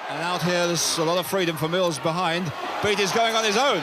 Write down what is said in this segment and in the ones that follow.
And out here, there's a lot of freedom for Mills behind. Beattie's going on his own.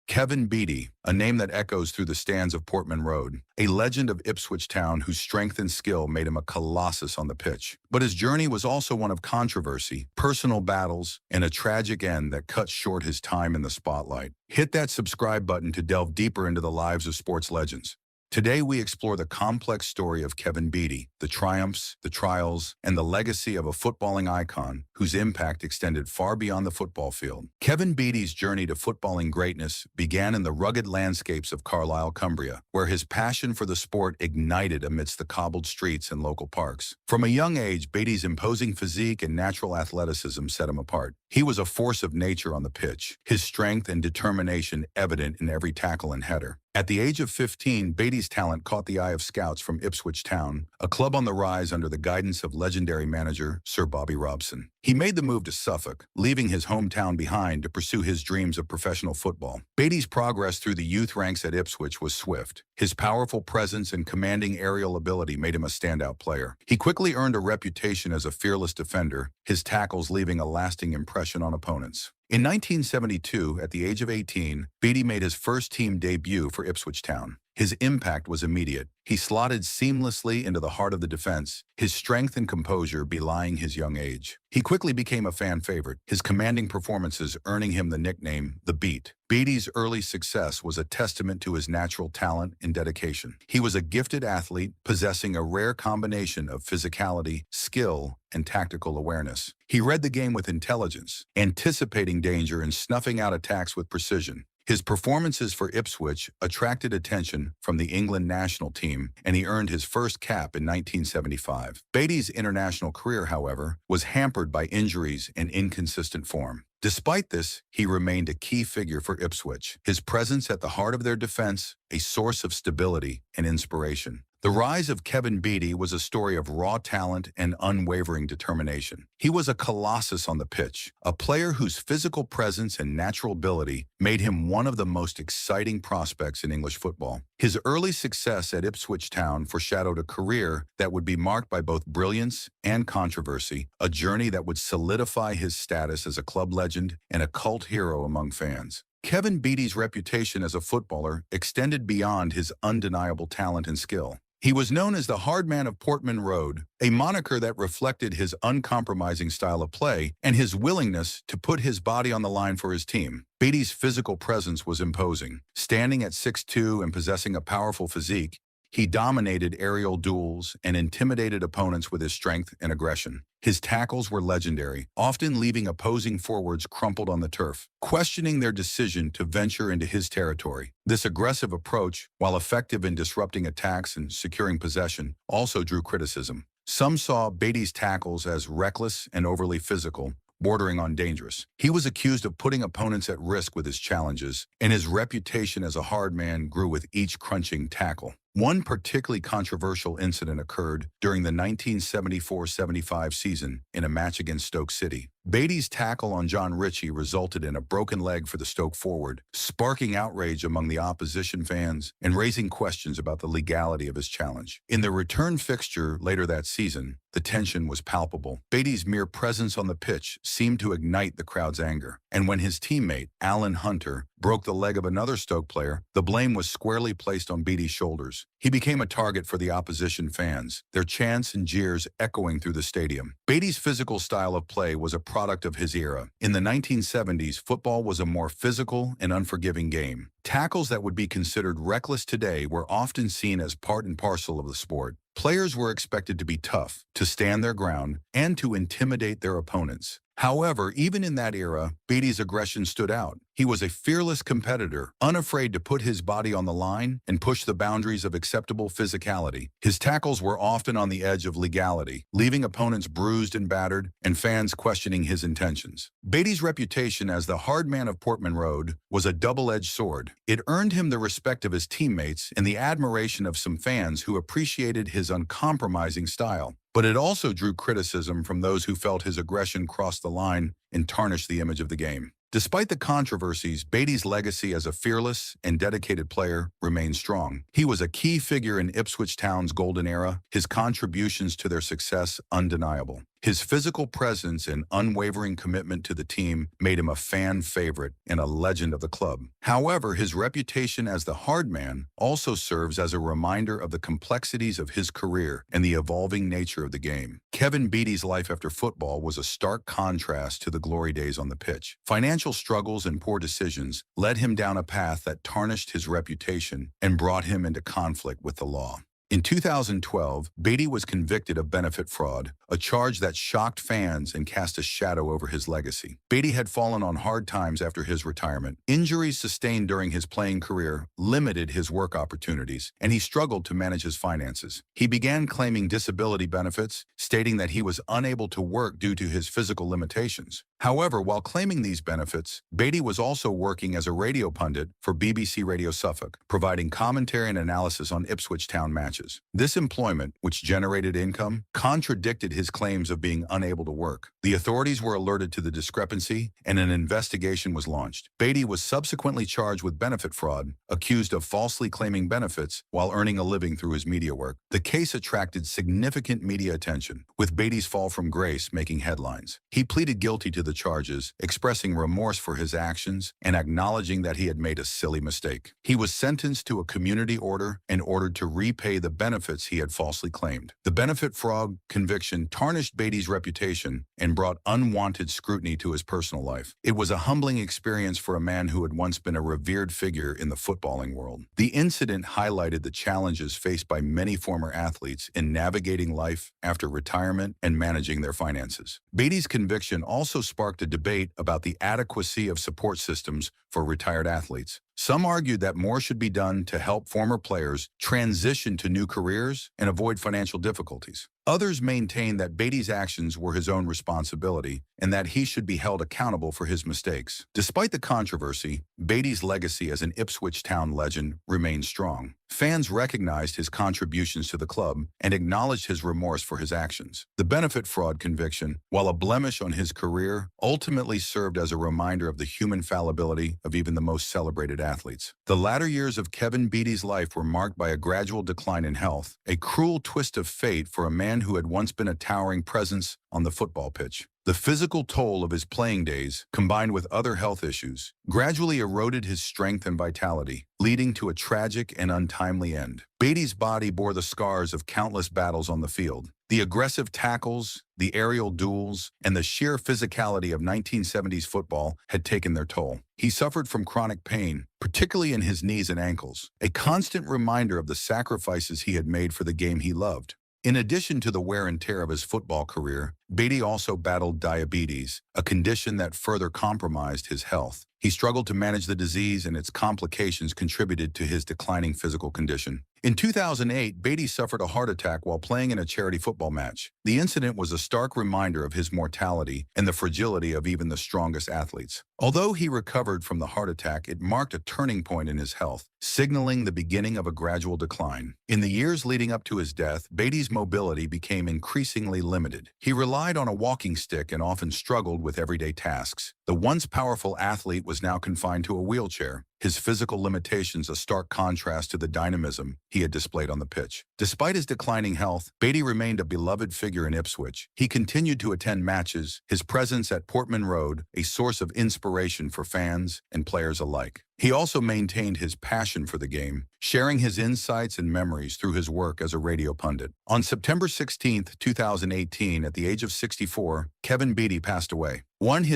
Kevin Beattie, a name that echoes through the stands of Portman Road, a legend of Ipswich Town whose strength and skill made him a colossus on the pitch. But his journey was also one of controversy, personal battles, and a tragic end that cut short his time in the spotlight. Hit that subscribe button to delve deeper into the lives of sports legends. Today, we explore the complex story of Kevin Beattie, the triumphs, the trials, and the legacy of a footballing icon whose impact extended far beyond the football field. Kevin Beattie's journey to footballing greatness began in the rugged landscapes of Carlisle, Cumbria, where his passion for the sport ignited amidst the cobbled streets and local parks. From a young age, Beattie's imposing physique and natural athleticism set him apart. He was a force of nature on the pitch, his strength and determination evident in every tackle and header. At the age of 15, Beattie's talent caught the eye of scouts from Ipswich Town, a club on the rise under the guidance of legendary manager Sir Bobby Robson. He made the move to Suffolk, leaving his hometown behind to pursue his dreams of professional football. Beattie's progress through the youth ranks at Ipswich was swift. His powerful presence and commanding aerial ability made him a standout player. He quickly earned a reputation as a fearless defender, his tackles leaving a lasting impression on opponents. In 1972, at the age of 18, Beattie made his first team debut for Ipswich Town. His impact was immediate. He slotted seamlessly into the heart of the defense, his strength and composure belying his young age. He quickly became a fan favorite, his commanding performances earning him the nickname The Beat. Beattie's early success was a testament to his natural talent and dedication. He was a gifted athlete, possessing a rare combination of physicality, skill, and tactical awareness. He read the game with intelligence, anticipating danger and snuffing out attacks with precision. His performances for Ipswich attracted attention from the England national team, and he earned his first cap in 1975. Beattie's international career, however, was hampered by injuries and inconsistent form. Despite this, he remained a key figure for Ipswich, his presence at the heart of their defense, a source of stability and inspiration. The rise of Kevin Beattie was a story of raw talent and unwavering determination. He was a colossus on the pitch, a player whose physical presence and natural ability made him one of the most exciting prospects in English football. His early success at Ipswich Town foreshadowed a career that would be marked by both brilliance and controversy, a journey that would solidify his status as a club legend and a cult hero among fans. Kevin Beattie's reputation as a footballer extended beyond his undeniable talent and skill. He was known as the Hard Man of Portman Road, a moniker that reflected his uncompromising style of play and his willingness to put his body on the line for his team. Beattie's physical presence was imposing. Standing at 6'2" and possessing a powerful physique, he dominated aerial duels and intimidated opponents with his strength and aggression. His tackles were legendary, often leaving opposing forwards crumpled on the turf, questioning their decision to venture into his territory. This aggressive approach, while effective in disrupting attacks and securing possession, also drew criticism. Some saw Beattie's tackles as reckless and overly physical, bordering on dangerous. He was accused of putting opponents at risk with his challenges, and his reputation as a hard man grew with each crunching tackle. One particularly controversial incident occurred during the 1974-75 season in a match against Stoke City. Beattie's tackle on John Ritchie resulted in a broken leg for the Stoke forward, sparking outrage among the opposition fans and raising questions about the legality of his challenge. In the return fixture later that season, the tension was palpable. Beattie's mere presence on the pitch seemed to ignite the crowd's anger, and when his teammate, Alan Hunter, broke the leg of another Stoke player, the blame was squarely placed on Beattie's shoulders. He became a target for the opposition fans, their chants and jeers echoing through the stadium. Beattie's physical style of play was a product of his era. In the 1970s, football was a more physical and unforgiving game. Tackles that would be considered reckless today were often seen as part and parcel of the sport. Players were expected to be tough, to stand their ground, and to intimidate their opponents. However, even in that era, Beattie's aggression stood out. He was a fearless competitor, unafraid to put his body on the line and push the boundaries of acceptable physicality. His tackles were often on the edge of legality, leaving opponents bruised and battered and fans questioning his intentions. Beattie's reputation as the hard man of Portman Road was a double-edged sword. It earned him the respect of his teammates and the admiration of some fans who appreciated his uncompromising style. But it also drew criticism from those who felt his aggression crossed the line and tarnished the image of the game. Despite the controversies, Beattie's legacy as a fearless and dedicated player remains strong. He was a key figure in Ipswich Town's golden era, his contributions to their success undeniable. His physical presence and unwavering commitment to the team made him a fan favorite and a legend of the club. However, his reputation as the hard man also serves as a reminder of the complexities of his career and the evolving nature of the game. Kevin Beattie's life after football was a stark contrast to the glory days on the pitch. Financial struggles and poor decisions led him down a path that tarnished his reputation and brought him into conflict with the law. In 2012, Beattie was convicted of benefit fraud, a charge that shocked fans and cast a shadow over his legacy. Beattie had fallen on hard times after his retirement. Injuries sustained during his playing career limited his work opportunities, and he struggled to manage his finances. He began claiming disability benefits, stating that he was unable to work due to his physical limitations. However, while claiming these benefits, Beattie was also working as a radio pundit for BBC Radio Suffolk, providing commentary and analysis on Ipswich Town matches. This employment, which generated income, contradicted his claims of being unable to work. The authorities were alerted to the discrepancy, and an investigation was launched. Beattie was subsequently charged with benefit fraud, accused of falsely claiming benefits while earning a living through his media work. The case attracted significant media attention, with Beattie's fall from grace making headlines. He pleaded guilty to the charges, expressing remorse for his actions and acknowledging that he had made a silly mistake. He was sentenced to a community order and ordered to repay the benefits he had falsely claimed. The benefit fraud conviction tarnished Beattie's reputation and brought unwanted scrutiny to his personal life. It was a humbling experience for a man who had once been a revered figure in the footballing world. The incident highlighted the challenges faced by many former athletes in navigating life after retirement and managing their finances. Beattie's conviction also sparked a debate about the adequacy of support systems for retired athletes. Some argued that more should be done to help former players transition to new careers and avoid financial difficulties. Others maintained that Beattie's actions were his own responsibility and that he should be held accountable for his mistakes. Despite the controversy, Beattie's legacy as an Ipswich Town legend remained strong. Fans recognized his contributions to the club and acknowledged his remorse for his actions. The benefit fraud conviction, while a blemish on his career, ultimately served as a reminder of the human fallibility of even the most celebrated athletes. The latter years of Kevin Beattie's life were marked by a gradual decline in health, a cruel twist of fate for a man who had once been a towering presence on the football pitch. The physical toll of his playing days, combined with other health issues, gradually eroded his strength and vitality, leading to a tragic and untimely end. Beattie's body bore the scars of countless battles on the field. The aggressive tackles, the aerial duels, and the sheer physicality of 1970s football had taken their toll. He suffered from chronic pain, particularly in his knees and ankles, a constant reminder of the sacrifices he had made for the game he loved. In addition to the wear and tear of his football career, Beattie also battled diabetes, a condition that further compromised his health. He struggled to manage the disease, and its complications contributed to his declining physical condition. In 2008, Beattie suffered a heart attack while playing in a charity football match. The incident was a stark reminder of his mortality and the fragility of even the strongest athletes. Although he recovered from the heart attack, it marked a turning point in his health, signaling the beginning of a gradual decline. In the years leading up to his death, Beattie's mobility became increasingly limited. He relied on a walking stick and often struggled with everyday tasks. The once powerful athlete was now confined to a wheelchair, his physical limitations a stark contrast to the dynamism he had displayed on the pitch. Despite his declining health, Beattie remained a beloved figure in Ipswich. He continued to attend matches, his presence at Portman Road a source of inspiration for fans and players alike. He also maintained his passion for the game, sharing his insights and memories through his work as a radio pundit. On September 16, 2018, at the age of 64, Kevin Beattie passed away.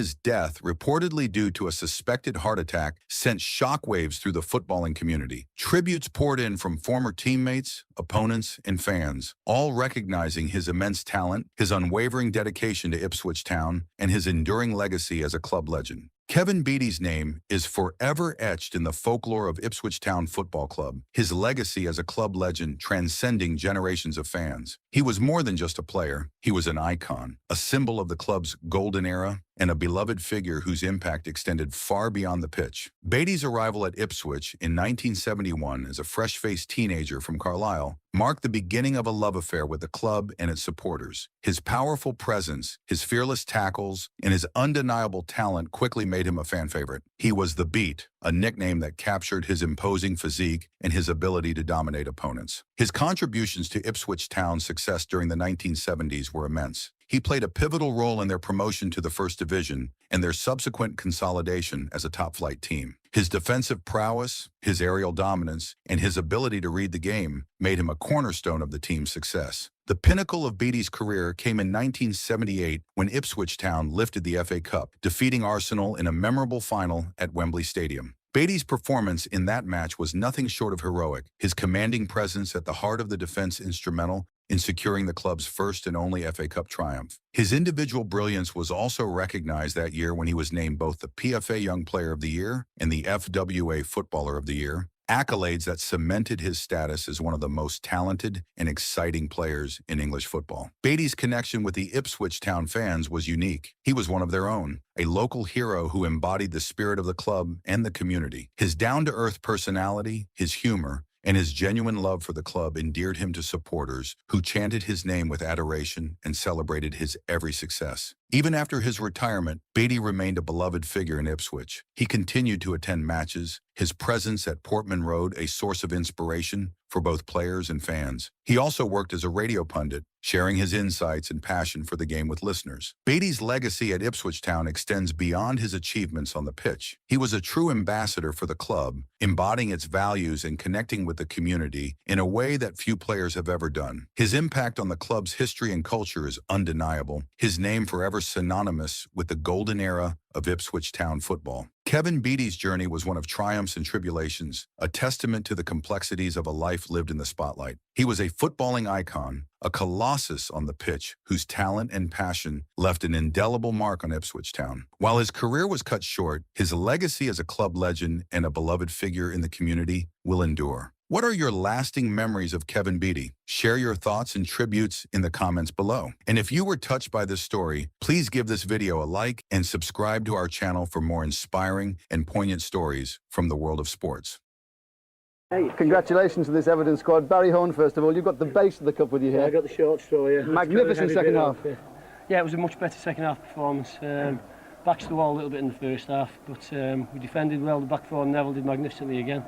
His death, reportedly due to a suspected heart attack, sent shockwaves through the footballing community. Tributes poured in from former teammates, opponents, and fans, all recognizing his immense talent, his unwavering dedication to Ipswich Town, and his enduring legacy as a club legend. Kevin Beattie's name is forever etched in the folklore of Ipswich Town Football Club, his legacy as a club legend transcending generations of fans. He was more than just a player. He was an icon, a symbol of the club's golden era, and a beloved figure whose impact extended far beyond the pitch. Beattie's arrival at Ipswich in 1971 as a fresh-faced teenager from Carlisle marked the beginning of a love affair with the club and its supporters. His powerful presence, his fearless tackles, and his undeniable talent quickly made him a fan favorite. He was the Beat, a nickname that captured his imposing physique and his ability to dominate opponents. His contributions to Ipswich Town's success during the 1970s were immense. He played a pivotal role in their promotion to the First Division and their subsequent consolidation as a top-flight team. His defensive prowess, his aerial dominance, and his ability to read the game made him a cornerstone of the team's success. The pinnacle of Beattie's career came in 1978 when Ipswich Town lifted the FA Cup, defeating Arsenal in a memorable final at Wembley Stadium. Beattie's performance in that match was nothing short of heroic, his commanding presence at the heart of the defense instrumental in securing the club's first and only FA Cup triumph. His individual brilliance was also recognized that year when he was named both the PFA Young Player of the Year and the FWA Footballer of the Year, accolades that cemented his status as one of the most talented and exciting players in English football. Beattie's connection with the Ipswich Town fans was unique. He was one of their own, a local hero who embodied the spirit of the club and the community. His down-to-earth personality, his humor, and his genuine love for the club endeared him to supporters who chanted his name with adoration and celebrated his every success. Even after his retirement, Beattie remained a beloved figure in Ipswich. He continued to attend matches, his presence at Portman Road a source of inspiration for both players and fans. He also worked as a radio pundit, sharing his insights and passion for the game with listeners. Beattie's legacy at Ipswich Town extends beyond his achievements on the pitch. He was a true ambassador for the club, embodying its values and connecting with the community in a way that few players have ever done. His impact on the club's history and culture is undeniable, his name forever synonymous with the golden era of Ipswich Town football. Kevin Beattie's journey was one of triumphs and tribulations, a testament to the complexities of a life lived in the spotlight. He was a footballing icon, a colossus on the pitch whose talent and passion left an indelible mark on Ipswich Town. While his career was cut short, his legacy as a club legend and a beloved figure in the community will endure. What are your lasting memories of Kevin Beattie? Share your thoughts and tributes in the comments below. And if you were touched by this story, please give this video a like and subscribe to our channel for more inspiring and poignant stories from the world of sports. Hey, congratulations to this Everton squad. Barry Horn, first of all, you've got the base of the cup with you here. Yeah, I got the short straw, yeah. Magnificent second half. Yeah, it was a much better second half performance. Backs the wall a little bit in the first half, but we defended well. The back four Neville did magnificently again,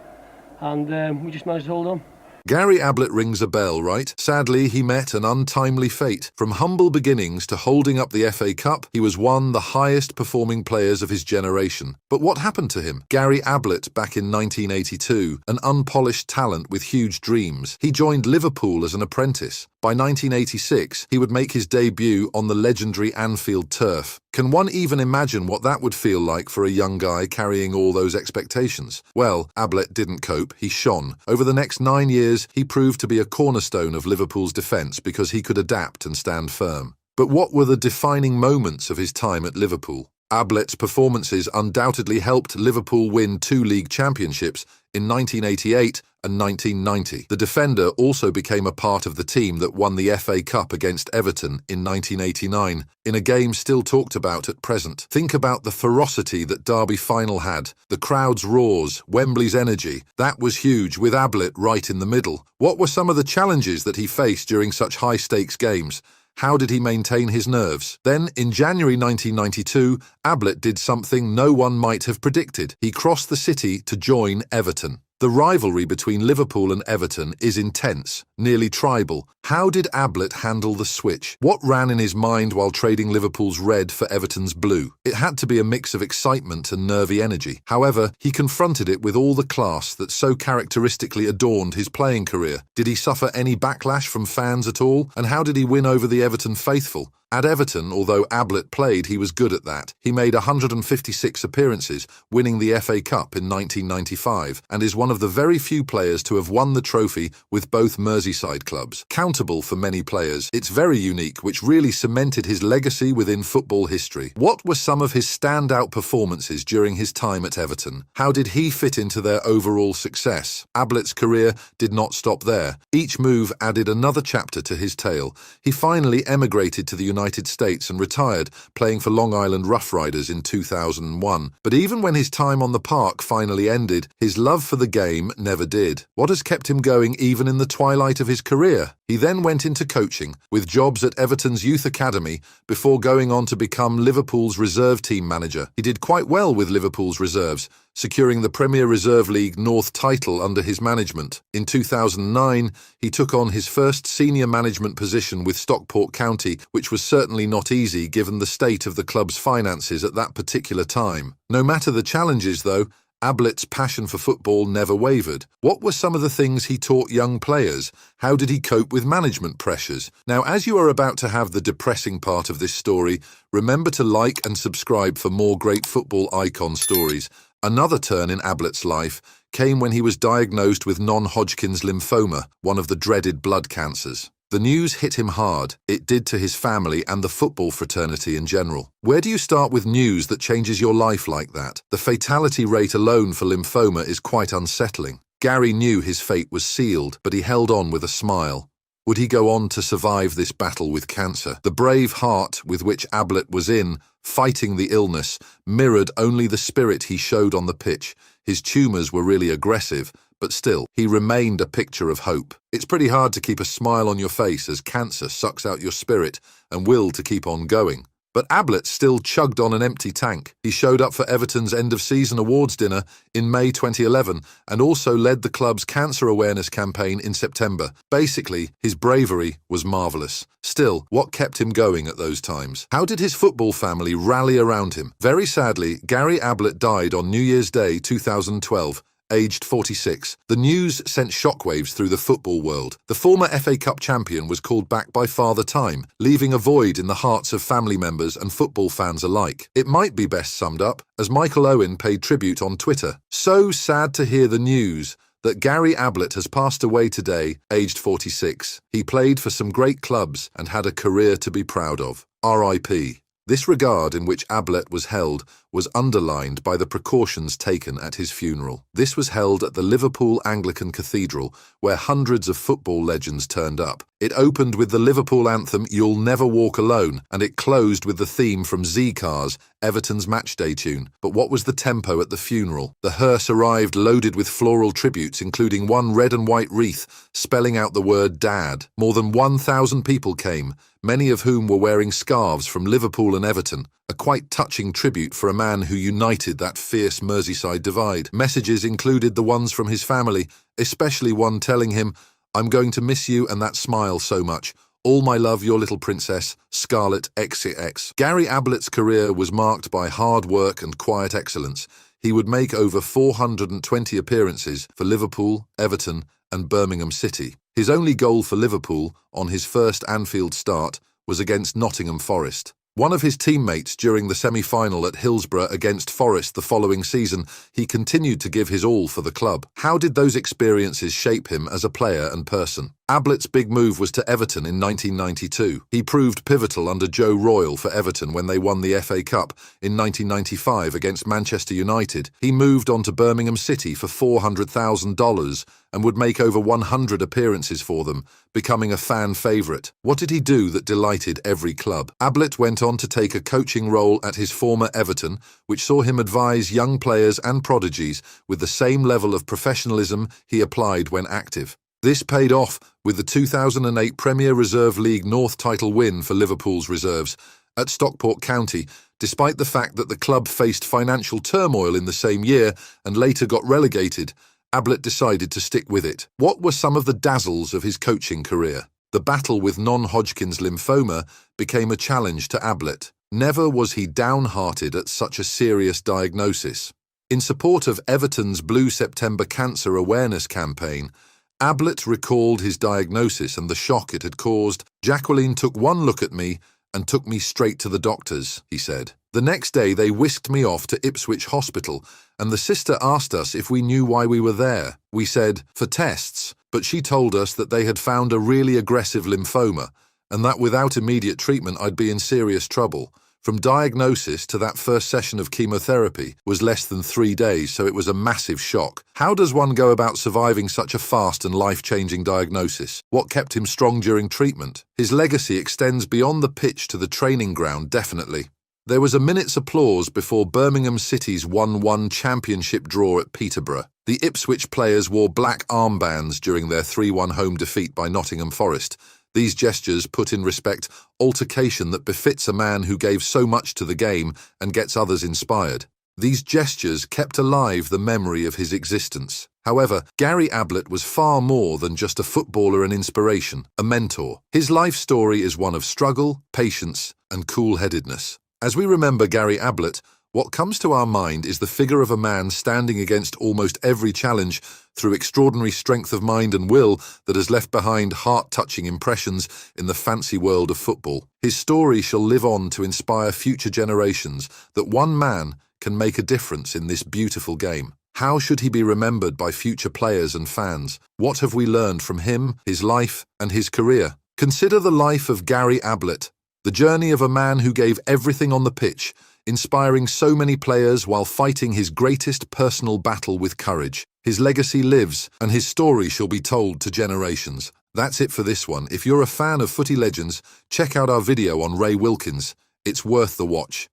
and we just managed to hold on. Gary Ablett rings a bell, right? Sadly, he met an untimely fate. From humble beginnings to holding up the FA Cup, he was one of the highest performing players of his generation. But what happened to him? Gary Ablett, back in 1982, an unpolished talent with huge dreams. He joined Liverpool as an apprentice. By 1986, he would make his debut on the legendary Anfield turf. Can one even imagine what that would feel like for a young guy carrying all those expectations? Well, Ablett didn't cope, he shone. Over the next 9 years, he proved to be a cornerstone of Liverpool's defence because he could adapt and stand firm. But what were the defining moments of his time at Liverpool? Ablett's performances undoubtedly helped Liverpool win 2 league championships in 1988 and 1990. The defender also became a part of the team that won the FA Cup against Everton in 1989, in a game still talked about at present. Think about the ferocity that Derby final had, the crowd's roars, Wembley's energy. That was huge, with Ablett right in the middle. What were some of the challenges that he faced during such high-stakes games? How did he maintain his nerves? Then, in January 1992, Ablett did something no one might have predicted. He crossed the city to join Everton. The rivalry between Liverpool and Everton is intense, nearly tribal. How did Ablett handle the switch? What ran in his mind while trading Liverpool's red for Everton's blue? It had to be a mix of excitement and nervy energy. However, he confronted it with all the class that so characteristically adorned his playing career. Did he suffer any backlash from fans at all? And how did he win over the Everton faithful? At Everton, although Ablett played, he was good at that. He made 156 appearances, winning the FA Cup in 1995, and is one of the very few players to have won the trophy with both Merseyside clubs. Countable for many players, it's very unique, which really cemented his legacy within football history. What were some of his standout performances during his time at Everton? How did he fit into their overall success? Ablett's career did not stop there. Each move added another chapter to his tale. He finally emigrated to the United United States and retired, playing for Long Island Rough Riders in 2001. But even when his time on the park finally ended, his love for the game never did. What has kept him going even in the twilight of his career? He then went into coaching, with jobs at Everton's Youth Academy, before going on to become Liverpool's reserve team manager. He did quite well with Liverpool's reserves, securing the Premier Reserve League North title under his management. In 2009, he took on his first senior management position with Stockport County, which was certainly not easy given the state of the club's finances at that particular time. No matter the challenges, though, Ablett's passion for football never wavered. What were some of the things he taught young players? How did he cope with management pressures? Now, as you are about to have the depressing part of this story, remember to like and subscribe for more great football icon stories. Another turn in Ablett's life came when he was diagnosed with non-Hodgkin's lymphoma, one of the dreaded blood cancers. The news hit him hard. It did to his family and the football fraternity in general. Where do you start with news that changes your life like that? The fatality rate alone for lymphoma is quite unsettling. Gary knew his fate was sealed, but he held on with a smile. Would he go on to survive this battle with cancer? The brave heart with which Ablett was in, fighting the illness, mirrored only the spirit he showed on the pitch. His tumours were really aggressive, but still, he remained a picture of hope. It's pretty hard to keep a smile on your face as cancer sucks out your spirit and will to keep on going. But Ablett still chugged on an empty tank. He showed up for Everton's end-of-season awards dinner in May 2011 and also led the club's cancer awareness campaign in September. Basically, his bravery was marvellous. Still, what kept him going at those times? How did his football family rally around him? Very sadly, Gary Ablett died on New Year's Day 2012. Aged 46. The news sent shockwaves through the football world. The former FA Cup champion was called back by Father Time, leaving a void in the hearts of family members and football fans alike. It might be best summed up as Michael Owen paid tribute on Twitter. So sad to hear the news that Gary Ablett has passed away today, aged 46. He played for some great clubs and had a career to be proud of. R.I.P. This regard in which Ablett was held was underlined by the precautions taken at his funeral. This was held at the Liverpool Anglican Cathedral, where hundreds of football legends turned up. It opened with the Liverpool anthem "You'll Never Walk Alone," and it closed with the theme from Z-Cars, Everton's matchday tune. But what was the tempo at the funeral? The hearse arrived loaded with floral tributes, including one red and white wreath spelling out the word Dad. More than 1,000 people came, many of whom were wearing scarves from Liverpool and Everton, a quite touching tribute for a man who united that fierce Merseyside divide. Messages included the ones from his family, especially one telling him, "I'm going to miss you and that smile so much. All my love, your little princess, Scarlett XCX." Gary Ablett's career was marked by hard work and quiet excellence. He would make over 420 appearances for Liverpool, Everton, and Birmingham City. His only goal for Liverpool on his first Anfield start was against Nottingham Forest. One of his teammates during the semi-final at Hillsborough against Forest the following season, he continued to give his all for the club. How did those experiences shape him as a player and person? Ablett's big move was to Everton in 1992. He proved pivotal under Joe Royle for Everton when they won the FA Cup in 1995 against Manchester United. He moved on to Birmingham City for $400,000 and would make over 100 appearances for them, becoming a fan favourite. What did he do that delighted every club? Ablett went on to take a coaching role at his former Everton, which saw him advise young players and prodigies with the same level of professionalism he applied when active. This paid off with the 2008 Premier Reserve League North title win for Liverpool's reserves at Stockport County, despite the fact that the club faced financial turmoil in the same year and later got relegated. Ablett decided to stick with it. What were some of the dazzles of his coaching career? The battle with non-Hodgkin's lymphoma became a challenge to Ablett. Never was he downhearted at such a serious diagnosis. In support of Everton's Blue September Cancer Awareness campaign, Ablett recalled his diagnosis and the shock it had caused. "Jacqueline took one look at me and took me straight to the doctors," he said. "The next day they whisked me off to Ipswich Hospital, and the sister asked us if we knew why we were there. We said, for tests, but she told us that they had found a really aggressive lymphoma, and that without immediate treatment I'd be in serious trouble. From diagnosis to that first session of chemotherapy was less than 3 days, so it was a massive shock. How does one go about surviving such a fast and life-changing diagnosis? What kept him strong during treatment? His legacy extends beyond the pitch to the training ground, definitely. There was a minute's applause before Birmingham City's 1-1 championship draw at Peterborough. The Ipswich players wore black armbands during their 3-1 home defeat by Nottingham Forest. These gestures put in respect altercation that befits a man who gave so much to the game and gets others inspired. These gestures kept alive the memory of his existence. However, Gary Ablett was far more than just a footballer and inspiration, a mentor. His life story is one of struggle, patience, and cool-headedness. As we remember Gary Ablett, what comes to our mind is the figure of a man standing against almost every challenge through extraordinary strength of mind and will that has left behind heart-touching impressions in the fancy world of football. His story shall live on to inspire future generations that one man can make a difference in this beautiful game. How should he be remembered by future players and fans? What have we learned from him, his life, and his career? Consider the life of Gary Ablett, the journey of a man who gave everything on the pitch, inspiring so many players while fighting his greatest personal battle with courage. His legacy lives, and his story shall be told to generations. That's it for this one. If you're a fan of footy legends, check out our video on Ray Wilkins. It's worth the watch.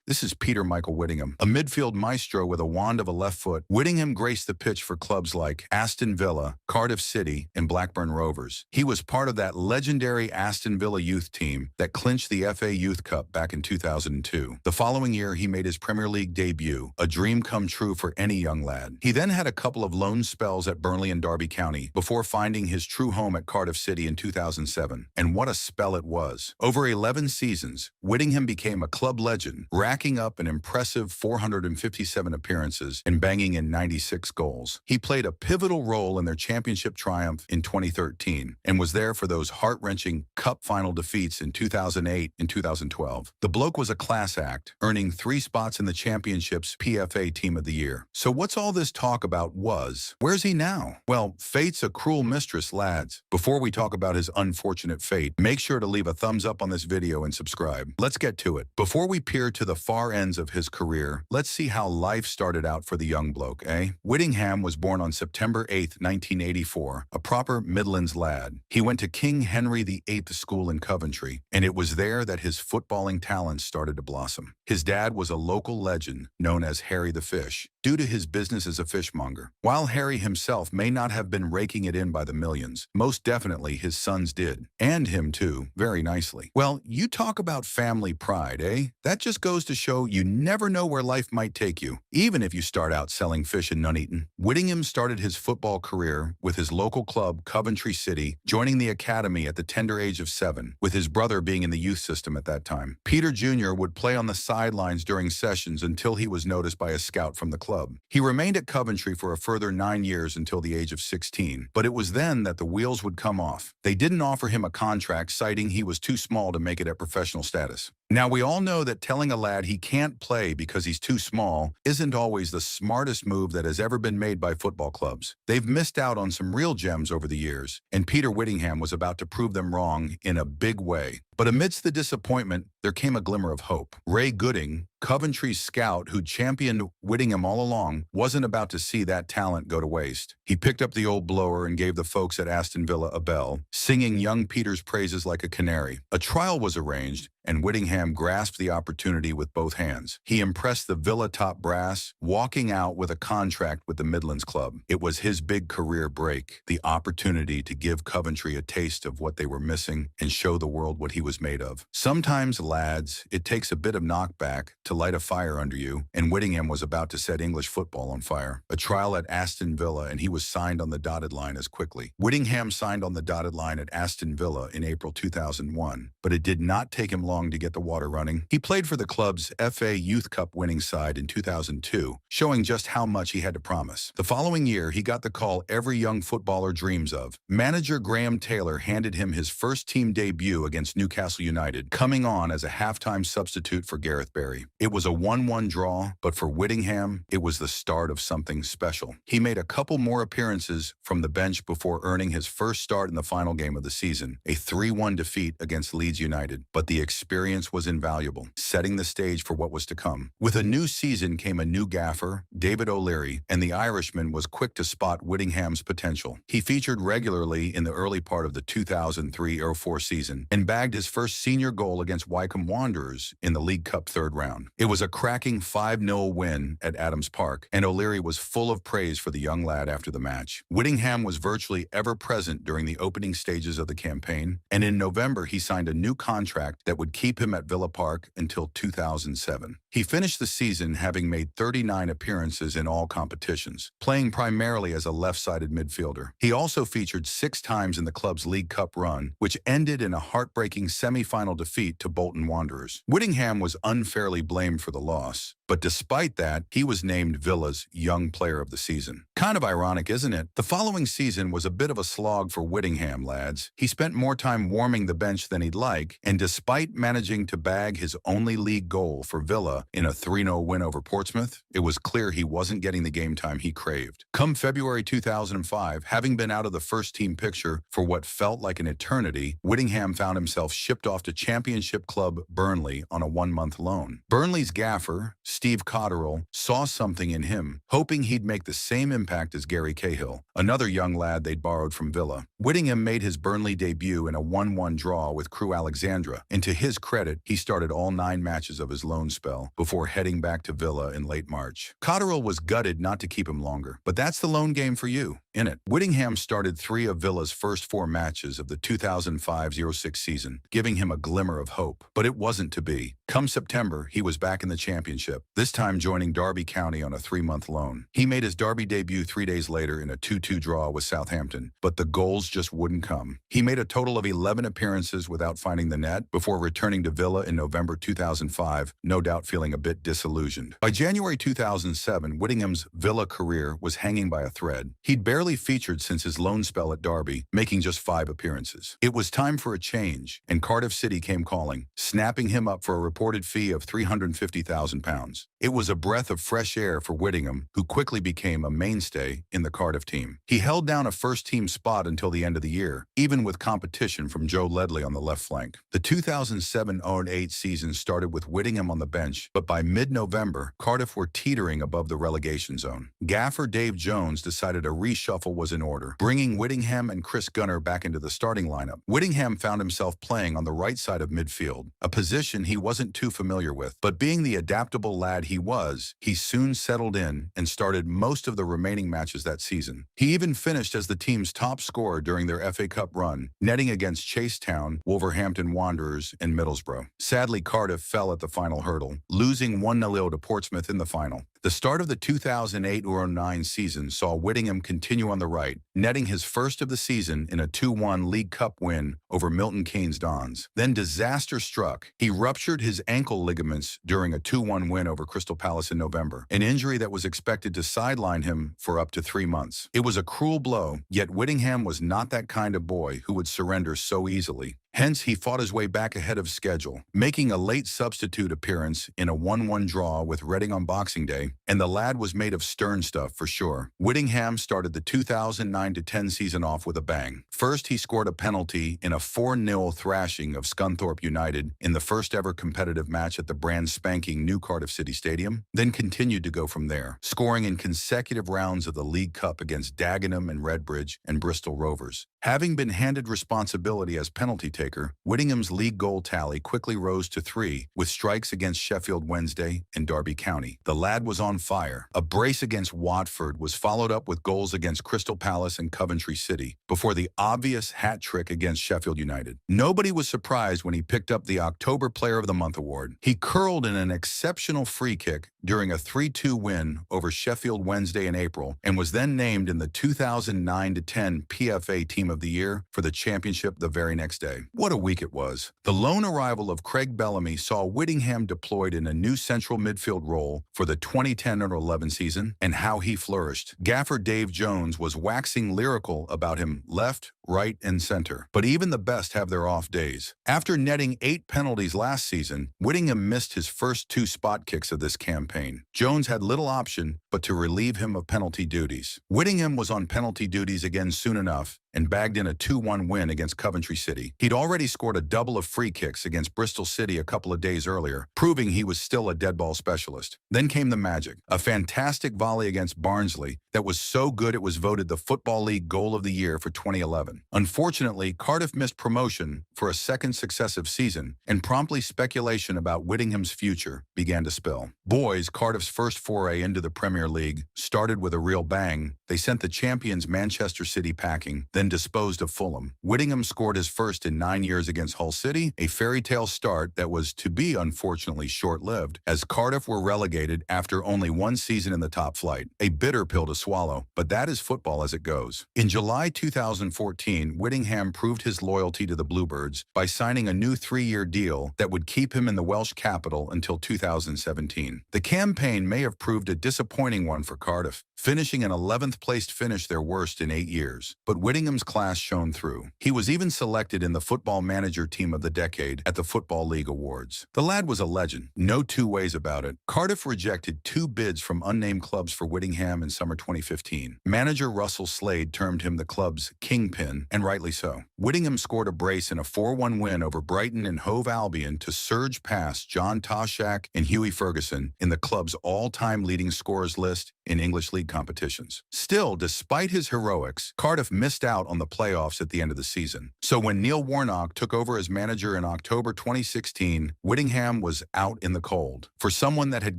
This is Peter Michael Whittingham, a midfield maestro with a wand of a left foot. Whittingham graced the pitch for clubs like Aston Villa, Cardiff City, and Blackburn Rovers. He was part of that legendary Aston Villa youth team that clinched the FA Youth Cup back in 2002. The following year, he made his Premier League debut, a dream come true for any young lad. He then had a couple of loan spells at Burnley and Derby County before finding his true home at Cardiff City in 2007. And what a spell it was. Over 11 seasons, Whittingham became a club legend, racking up an impressive 457 appearances and banging in 96 goals. He played a pivotal role in their championship triumph in 2013 and was there for those heart-wrenching cup final defeats in 2008 and 2012. The bloke was a class act, earning 3 spots in the championship's PFA Team of the Year. So what's all this talk about was? Where's he now? Well, fate's a cruel mistress, lads. Before we talk about his unfortunate fate, make sure to leave a thumbs up on this video and subscribe. Let's get to it. Before we peer to the far ends of his career, let's see how life started out for the young bloke, eh? Whittingham was born on September 8, 1984, a proper Midlands lad. He went to King Henry VIII School in Coventry, and it was there that his footballing talents started to blossom. His dad was a local legend known as Harry the Fish, due to his business as a fishmonger. While Harry himself may not have been raking it in by the millions, most definitely his sons did. And him too, very nicely. Well, you talk about family pride, eh? That just goes to show you never know where life might take you, even if you start out selling fish in Nuneaton. Whittingham started his football career with his local club, Coventry City, joining the academy at the tender age of 7, with his brother being in the youth system at that time. Peter Jr. would play on the sidelines during sessions until he was noticed by a scout from the club. He remained at Coventry for a further 9 years until the age of 16, but it was then that the wheels would come off. They didn't offer him a contract, citing he was too small to make it at professional status. Now, we all know that telling a lad he can't play because he's too small isn't always the smartest move that has ever been made by football clubs. They've missed out on some real gems over the years, and Peter Whittingham was about to prove them wrong in a big way. But amidst the disappointment, there came a glimmer of hope. Ray Gooding, Coventry's scout who'd championed Whittingham all along, wasn't about to see that talent go to waste. He picked up the old blower and gave the folks at Aston Villa a bell, singing young Peter's praises like a canary. A trial was arranged, and Whittingham grasped the opportunity with both hands. He impressed the Villa top brass, walking out with a contract with the Midlands club. It was his big career break, the opportunity to give Coventry a taste of what they were missing and show the world what he was made of. Sometimes, lads, it takes a bit of knockback to light a fire under you, and Whittingham was about to set English football on fire. A trial at Aston Villa, and he was signed on the dotted line as quickly. Whittingham signed on the dotted line at Aston Villa in April 2001, but it did not take him long to get the water running. He played for the club's FA Youth Cup winning side in 2002, showing just how much he had to promise. The following year, he got the call every young footballer dreams of. Manager Graham Taylor handed him his first team debut against Newcastle United, coming on as as a halftime substitute for Gareth Barry. It was a 1-1 draw, but for Whittingham, it was the start of something special. He made a couple more appearances from the bench before earning his first start in the final game of the season, a 3-1 defeat against Leeds United. But the experience was invaluable, setting the stage for what was to come. With a new season came a new gaffer, David O'Leary, and the Irishman was quick to spot Whittingham's potential. He featured regularly in the early part of the 2003-04 season and bagged his first senior goal against Wycombe Wanderers in the League Cup third round. It was a cracking 5-0 win at Adams Park, and O'Leary was full of praise for the young lad after the match. Whittingham was virtually ever present during the opening stages of the campaign, and in November he signed a new contract that would keep him at Villa Park until 2007. He finished the season having made 39 appearances in all competitions, playing primarily as a left-sided midfielder. He also featured 6 times in the club's League Cup run, which ended in a heartbreaking semi-final defeat to Bolton Wanderers. Whittingham was unfairly blamed for the loss, but despite that, he was named Villa's Young Player of the Season. Kind of ironic, isn't it? The following season was a bit of a slog for Whittingham, lads. He spent more time warming the bench than he'd like, and despite managing to bag his only league goal for Villa in a 3-0 win over Portsmouth, it was clear he wasn't getting the game time he craved. Come February 2005, having been out of the first-team picture for what felt like an eternity, Whittingham found himself shipped off to Championship club Burnley on a 1-month loan. Burnley's gaffer, Steve Cotterill, saw something in him, hoping he'd make the same impact as Gary Cahill, another young lad they'd borrowed from Villa. Whittingham made his Burnley debut in a 1-1 draw with Crewe Alexandra, and to his credit, he started all 9 matches of his loan spell before heading back to Villa in late March. Cotterill was gutted not to keep him longer, but that's the loan game for you, innit? Whittingham started 3 of Villa's first 4 matches of the 2005-06 season, giving him a glimmer of hope. But it wasn't to be. Come September, he was back in the Championship, this time joining Derby County on a 3-month loan. He made his Derby debut 3 days later in a 2-2 draw with Southampton, but the goals just wouldn't come. He made a total of 11 appearances without finding the net before returning to Villa in November 2005, no doubt feeling a bit disillusioned. By January 2007, Whittingham's Villa career was hanging by a thread. He'd barely featured since his loan spell at Derby, making just 5 appearances. It was time for a change, and Cardiff City came calling, snapping him up for a reported fee of £350,000. It was a breath of fresh air for Whittingham, who quickly became a mainstay in the Cardiff team. He held down a first-team spot until the end of the year, even with competition from Joe Ledley on the left flank. The 2007-08 season started with Whittingham on the bench, but by mid-November, Cardiff were teetering above the relegation zone. Gaffer Dave Jones decided a reshuffle was in order, bringing Whittingham and Chris Gunner back into the starting lineup. Whittingham found himself playing on the right side of midfield, a position he wasn't too familiar with, but being the adaptable lad he was, he soon settled in and started most of the remaining matches that season. He even finished as the team's top scorer during their FA Cup run, netting against Chasetown, Wolverhampton Wanderers, and Middlesbrough. Sadly, Cardiff fell at the final hurdle, losing 1-0 to Portsmouth in the final. The start of the 2008-09 season saw Whittingham continue on the right, netting his first of the season in a 2-1 League Cup win over Milton Keynes Dons. Then disaster struck. He ruptured his ankle ligaments during a 2-1 win over Crystal Palace in November, an injury that was expected to sideline him for up to 3 months. It was a cruel blow, yet Whittingham was not that kind of boy who would surrender so easily. Hence, he fought his way back ahead of schedule, making a late substitute appearance in a 1-1 draw with Reading on Boxing Day, and the lad was made of stern stuff for sure. Whittingham started the 2009-10 season off with a bang. First, he scored a penalty in a 4-0 thrashing of Scunthorpe United in the first ever competitive match at the brand spanking new Cardiff City Stadium, then continued to go from there, scoring in consecutive rounds of the League Cup against Dagenham and Redbridge and Bristol Rovers. Having been handed responsibility as penalty taker, Whittingham's league goal tally quickly rose to 3, with strikes against Sheffield Wednesday and Derby County. The lad was on fire. A brace against Watford was followed up with goals against Crystal Palace and Coventry City, before the obvious hat trick against Sheffield United. Nobody was surprised when he picked up the October Player of the Month award. He curled in an exceptional free kick during a 3-2 win over Sheffield Wednesday in April, and was then named in the 2009-10 PFA Team of the Year for the championship the very next day. What a week it was. The lone arrival of Craig Bellamy saw Whittingham deployed in a new central midfield role for the 2010-11 season, and how he flourished. Gaffer Dave Jones was waxing lyrical about him left, right, and center. But even the best have their off days. After netting 8 penalties last season, Whittingham missed his first 2 spot kicks of this campaign. Jones had little option but to relieve him of penalty duties. Whittingham was on penalty duties again soon enough and bagged in a 2-1 win against Coventry City. He'd already scored a double of free kicks against Bristol City a couple of days earlier, proving he was still a dead ball specialist. Then came the magic, a fantastic volley against Barnsley that was so good it was voted the Football League Goal of the Year for 2011. Unfortunately, Cardiff missed promotion for a second successive season, and promptly speculation about Whittingham's future began to spill. Boys, Cardiff's first foray into the Premier League, started with a real bang. They sent the champions Manchester City packing, then disposed of Fulham. Whittingham scored his first in 9 years against Hull City, a fairy tale start that was to be unfortunately short-lived, as Cardiff were relegated after only 1 season in the top flight. A bitter pill to swallow, but that is football as it goes. In July 2014, Whittingham proved his loyalty to the Bluebirds by signing a new 3-year deal that would keep him in the Welsh capital until 2017. The campaign may have proved a disappointing one for Cardiff, finishing an 11th placed finish, their worst in 8 years. But Whittingham's class shone through. He was even selected in the Football Manager Team of the Decade at the Football League Awards. The lad was a legend, no two ways about it. Cardiff rejected 2 bids from unnamed clubs for Whittingham in summer 2015. Manager Russell Slade termed him the club's kingpin, and rightly so. Whittingham scored a brace in a 4-1 win over Brighton and Hove Albion to surge past John Toshak and Hughie Ferguson in the club's all-time leading scorers list in English League competitions. Still, despite his heroics, Cardiff missed out on the playoffs at the end of the season. So when Neil Warnock took over as manager in October 2016, Whittingham was out in the cold. For someone that had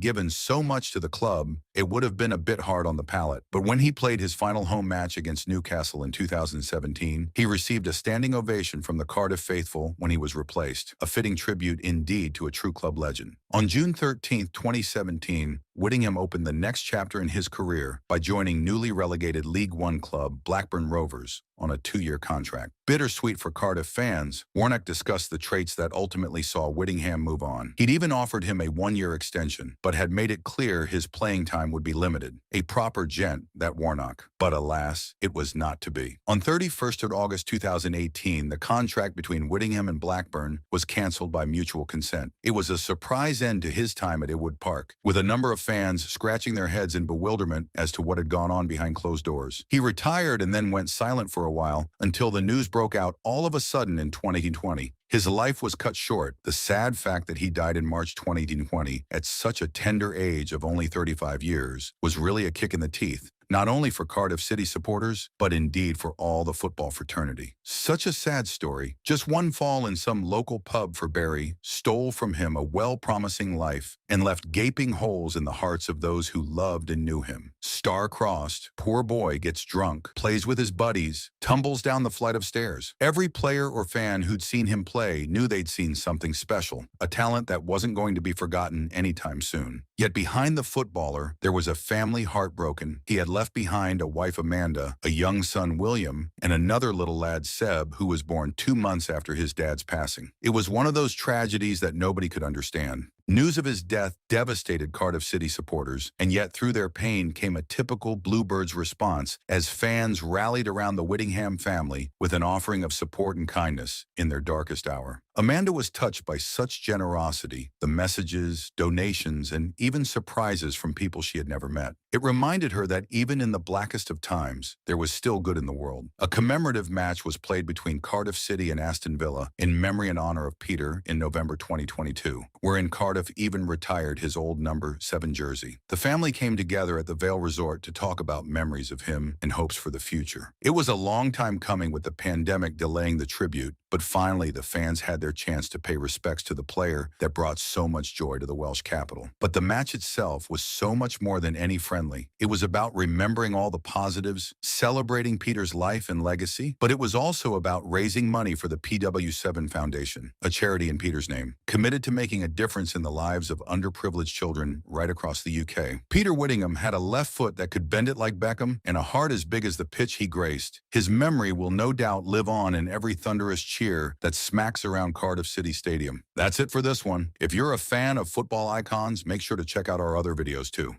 given so much to the club, it would have been a bit hard on the palate. But when he played his final home match against Newcastle in 2017, he received a standing ovation from the Cardiff faithful when he was replaced, a fitting tribute indeed to a true club legend. On June 13, 2017, Whittingham opened the next chapter in his career by joining newly relegated League One club Blackburn Rovers on a 2-year contract. Bittersweet for Cardiff fans, Warnock discussed the traits that ultimately saw Whittingham move on. He'd even offered him a 1-year extension, but had made it clear his playing time would be limited. A proper gent, that Warnock. But alas, it was not to be. On 31st of August 2018, the contract between Whittingham and Blackburn was cancelled by mutual consent. It was a surprise end to his time at Ewood Park, with a number of fans scratching their heads in bewilderment as to what had gone on behind closed doors. He retired and then went silent for a while until the news broke out all of a sudden in 2020. His life was cut short. The sad fact that he died in March 2020 at such a tender age of only 35 years was really a kick in the teeth, not only for Cardiff City supporters, but indeed for all the football fraternity. Such a sad story. Just one fall in some local pub for Barry stole from him a well-promising life and left gaping holes in the hearts of those who loved and knew him. Star-crossed, poor boy gets drunk, plays with his buddies, tumbles down the flight of stairs. Every player or fan who'd seen him play knew they'd seen something special, a talent that wasn't going to be forgotten anytime soon. Yet behind the footballer, there was a family heartbroken. He had left behind a wife, Amanda, a young son, William, and another little lad, Seb, who was born 2 months after his dad's passing. It was one of those tragedies that nobody could understand. News of his death devastated Cardiff City supporters, and yet through their pain came a typical Bluebirds response as fans rallied around the Whittingham family with an offering of support and kindness in their darkest hour. Amanda was touched by such generosity, the messages, donations, and even surprises from people she had never met. It reminded her that even in the blackest of times, there was still good in the world. A commemorative match was played between Cardiff City and Aston Villa in memory and honor of Peter in November 2022, wherein Cardiff even retired his old number 7 jersey. The family came together at the Vale Resort to talk about memories of him and hopes for the future. It was a long time coming with the pandemic delaying the tribute, but finally the fans had their chance to pay respects to the player that brought so much joy to the Welsh capital. But the match itself was so much more than any friendly. It was about remembering all the positives, celebrating Peter's life and legacy, but it was also about raising money for the PW7 Foundation, a charity in Peter's name, committed to making a difference in the lives of underprivileged children right across the UK. Peter Whittingham had a left foot that could bend it like Beckham and a heart as big as the pitch he graced. His memory will no doubt live on in every thunderous cheer that smacks around Cardiff City Stadium. That's it for this one. If you're a fan of football icons, make sure to check out our other videos too.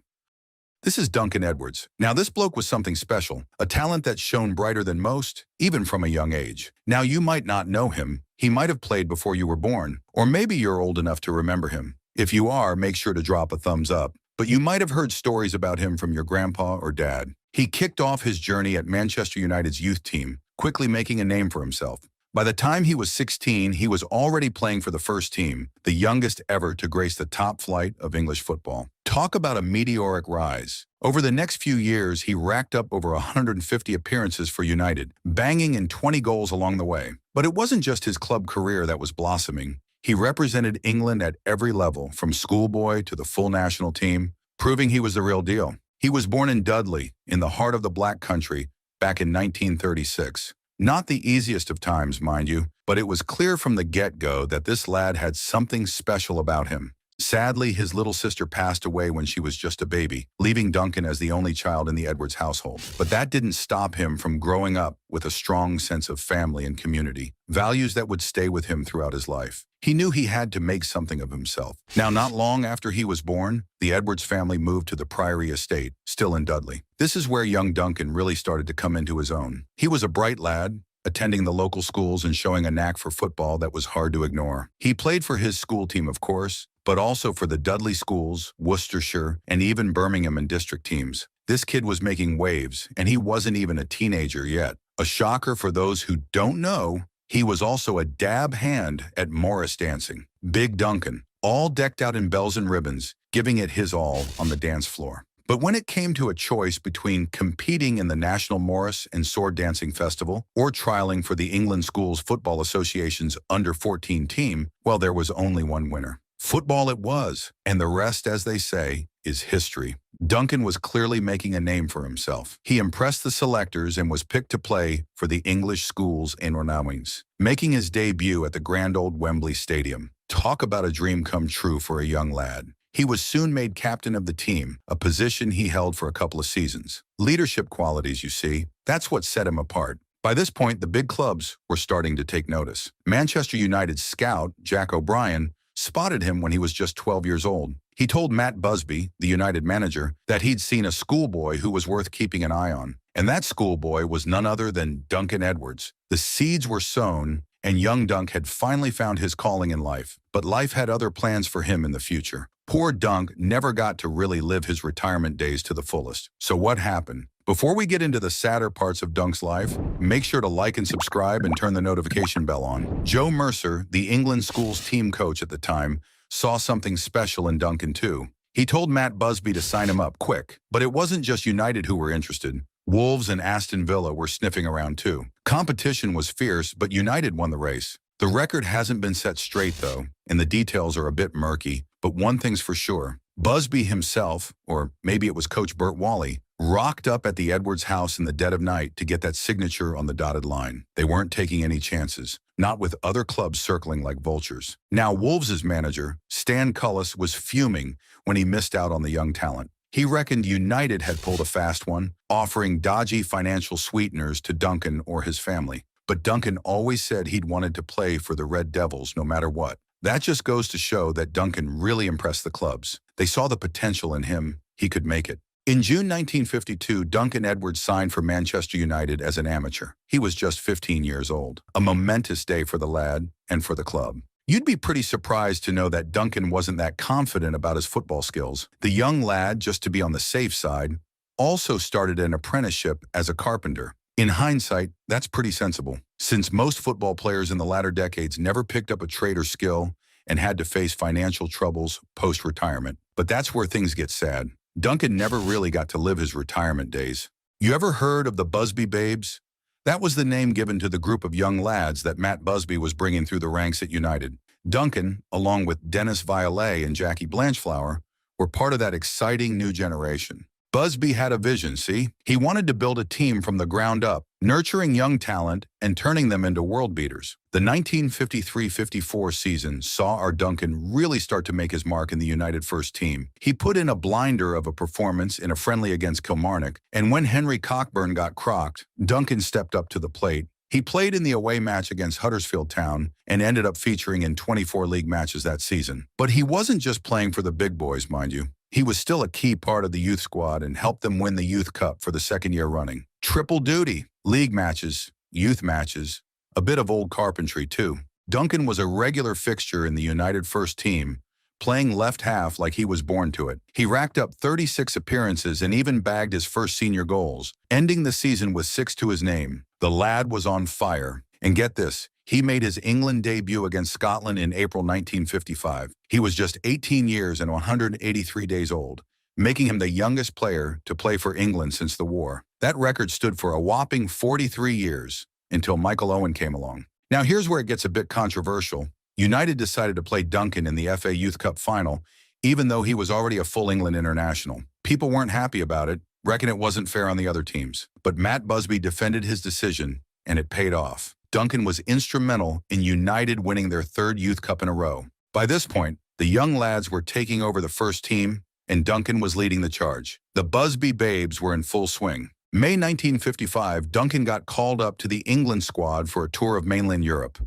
This is Duncan Edwards. Now, this bloke was something special, a talent that shone brighter than most, even from a young age. Now, you might not know him. He might have played before you were born, or maybe you're old enough to remember him. If you are, make sure to drop a thumbs up. But you might have heard stories about him from your grandpa or dad. He kicked off his journey at Manchester United's youth team, quickly making a name for himself. By the time he was 16, he was already playing for the first team, the youngest ever to grace the top flight of English football. Talk about a meteoric rise. Over the next few years, he racked up over 150 appearances for United, banging in 20 goals along the way. But it wasn't just his club career that was blossoming. He represented England at every level, from schoolboy to the full national team, proving he was the real deal. He was born in Dudley, in the heart of the Black Country, back in 1936. Not the easiest of times, mind you, but it was clear from the get-go that this lad had something special about him. Sadly, his little sister passed away when she was just a baby, leaving Duncan as the only child in the Edwards household. But that didn't stop him from growing up with a strong sense of family and community, values that would stay with him throughout his life. He knew he had to make something of himself. Now, not long after he was born, the Edwards family moved to the Priory Estate, still in Dudley. This is where young Duncan really started to come into his own. He was a bright lad, attending the local schools and showing a knack for football that was hard to ignore. He played for his school team, of course, but also for the Dudley schools, Worcestershire, and even Birmingham and district teams. This kid was making waves, and he wasn't even a teenager yet. A shocker for those who don't know, he was also a dab hand at Morris dancing. Big Duncan, all decked out in bells and ribbons, giving it his all on the dance floor. But when it came to a choice between competing in the National Morris and Sword Dancing Festival or trialing for the England Schools Football Association's under-14 team, well, there was only one winner. Football it was, and the rest, as they say, is history. Duncan was clearly making a name for himself. He impressed the selectors and was picked to play for the English Schools in Ornaments, making his debut at the grand old Wembley Stadium. Talk about a dream come true for a young lad. He was soon made captain of the team, a position he held for a couple of seasons. Leadership qualities, you see, that's what set him apart. By this point, the big clubs were starting to take notice. Manchester United's scout, Jack O'Brien, spotted him when he was just 12 years old. He told Matt Busby, the United manager, that he'd seen a schoolboy who was worth keeping an eye on. And that schoolboy was none other than Duncan Edwards. The seeds were sown, and young Dunk had finally found his calling in life. But life had other plans for him in the future. Poor Dunk never got to really live his retirement days to the fullest. So what happened? Before we get into the sadder parts of Dunk's life, make sure to like and subscribe and turn the notification bell on. Joe Mercer, the England Schools team coach at the time, saw something special in Duncan too. He told Matt Busby to sign him up quick, but it wasn't just United who were interested. Wolves and Aston Villa were sniffing around too. Competition was fierce, but United won the race. The record hasn't been set straight though, and the details are a bit murky, but one thing's for sure. Busby himself, or maybe it was Coach Bert Wally, rocked up at the Edwards house in the dead of night to get that signature on the dotted line. They weren't taking any chances, not with other clubs circling like vultures. Now Wolves' manager, Stan Cullis, was fuming when he missed out on the young talent. He reckoned United had pulled a fast one, offering dodgy financial sweeteners to Duncan or his family. But Duncan always said he'd wanted to play for the Red Devils no matter what. That just goes to show that Duncan really impressed the clubs. They saw the potential in him. He could make it. In June 1952, Duncan Edwards signed for Manchester United as an amateur. He was just 15 years old. A momentous day for the lad and for the club. You'd be pretty surprised to know that Duncan wasn't that confident about his football skills. The young lad, just to be on the safe side, also started an apprenticeship as a carpenter. In hindsight, that's pretty sensible, since most football players in the latter decades never picked up a trade or skill and had to face financial troubles post-retirement. But that's where things get sad. Duncan never really got to live his retirement days. You ever heard of the Busby Babes? That was the name given to the group of young lads that Matt Busby was bringing through the ranks at United. Duncan, along with Dennis Violet and Jackie Blanchflower, were part of that exciting new generation. Busby had a vision, see? He wanted to build a team from the ground up, nurturing young talent and turning them into world beaters. The 1953-54 season saw our Duncan really start to make his mark in the United first team. He put in a blinder of a performance in a friendly against Kilmarnock, and when Henry Cockburn got crocked, Duncan stepped up to the plate. He played in the away match against Huddersfield Town and ended up featuring in 24 league matches that season. But he wasn't just playing for the big boys, mind you. he was still a key part of the youth squad and helped them win the Youth Cup for the second year running. Triple duty, league matches, youth matches, a bit of old carpentry too. Duncan was a regular fixture in the United first team, playing left half like he was born to it. He racked up 36 appearances and even bagged his first senior goals, ending the season with 6 to his name. The lad was on fire. And get this, he made his England debut against Scotland in April 1955. He was just 18 years and 183 days old, making him the youngest player to play for England since the war. That record stood for a whopping 43 years until Michael Owen came along. Now here's where it gets a bit controversial. United decided to play Duncan in the FA Youth Cup final, even though he was already a full England international. People weren't happy about it, reckon it wasn't fair on the other teams. But Matt Busby defended his decision, and it paid off. Duncan was instrumental in United winning their 3rd Youth Cup in a row. By this point, the young lads were taking over the first team, and Duncan was leading the charge. The Busby Babes were in full swing. May 1955, Duncan got called up to the England squad for a tour of mainland Europe.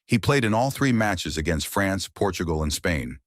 He played in all 3 matches against France, Portugal, and Spain.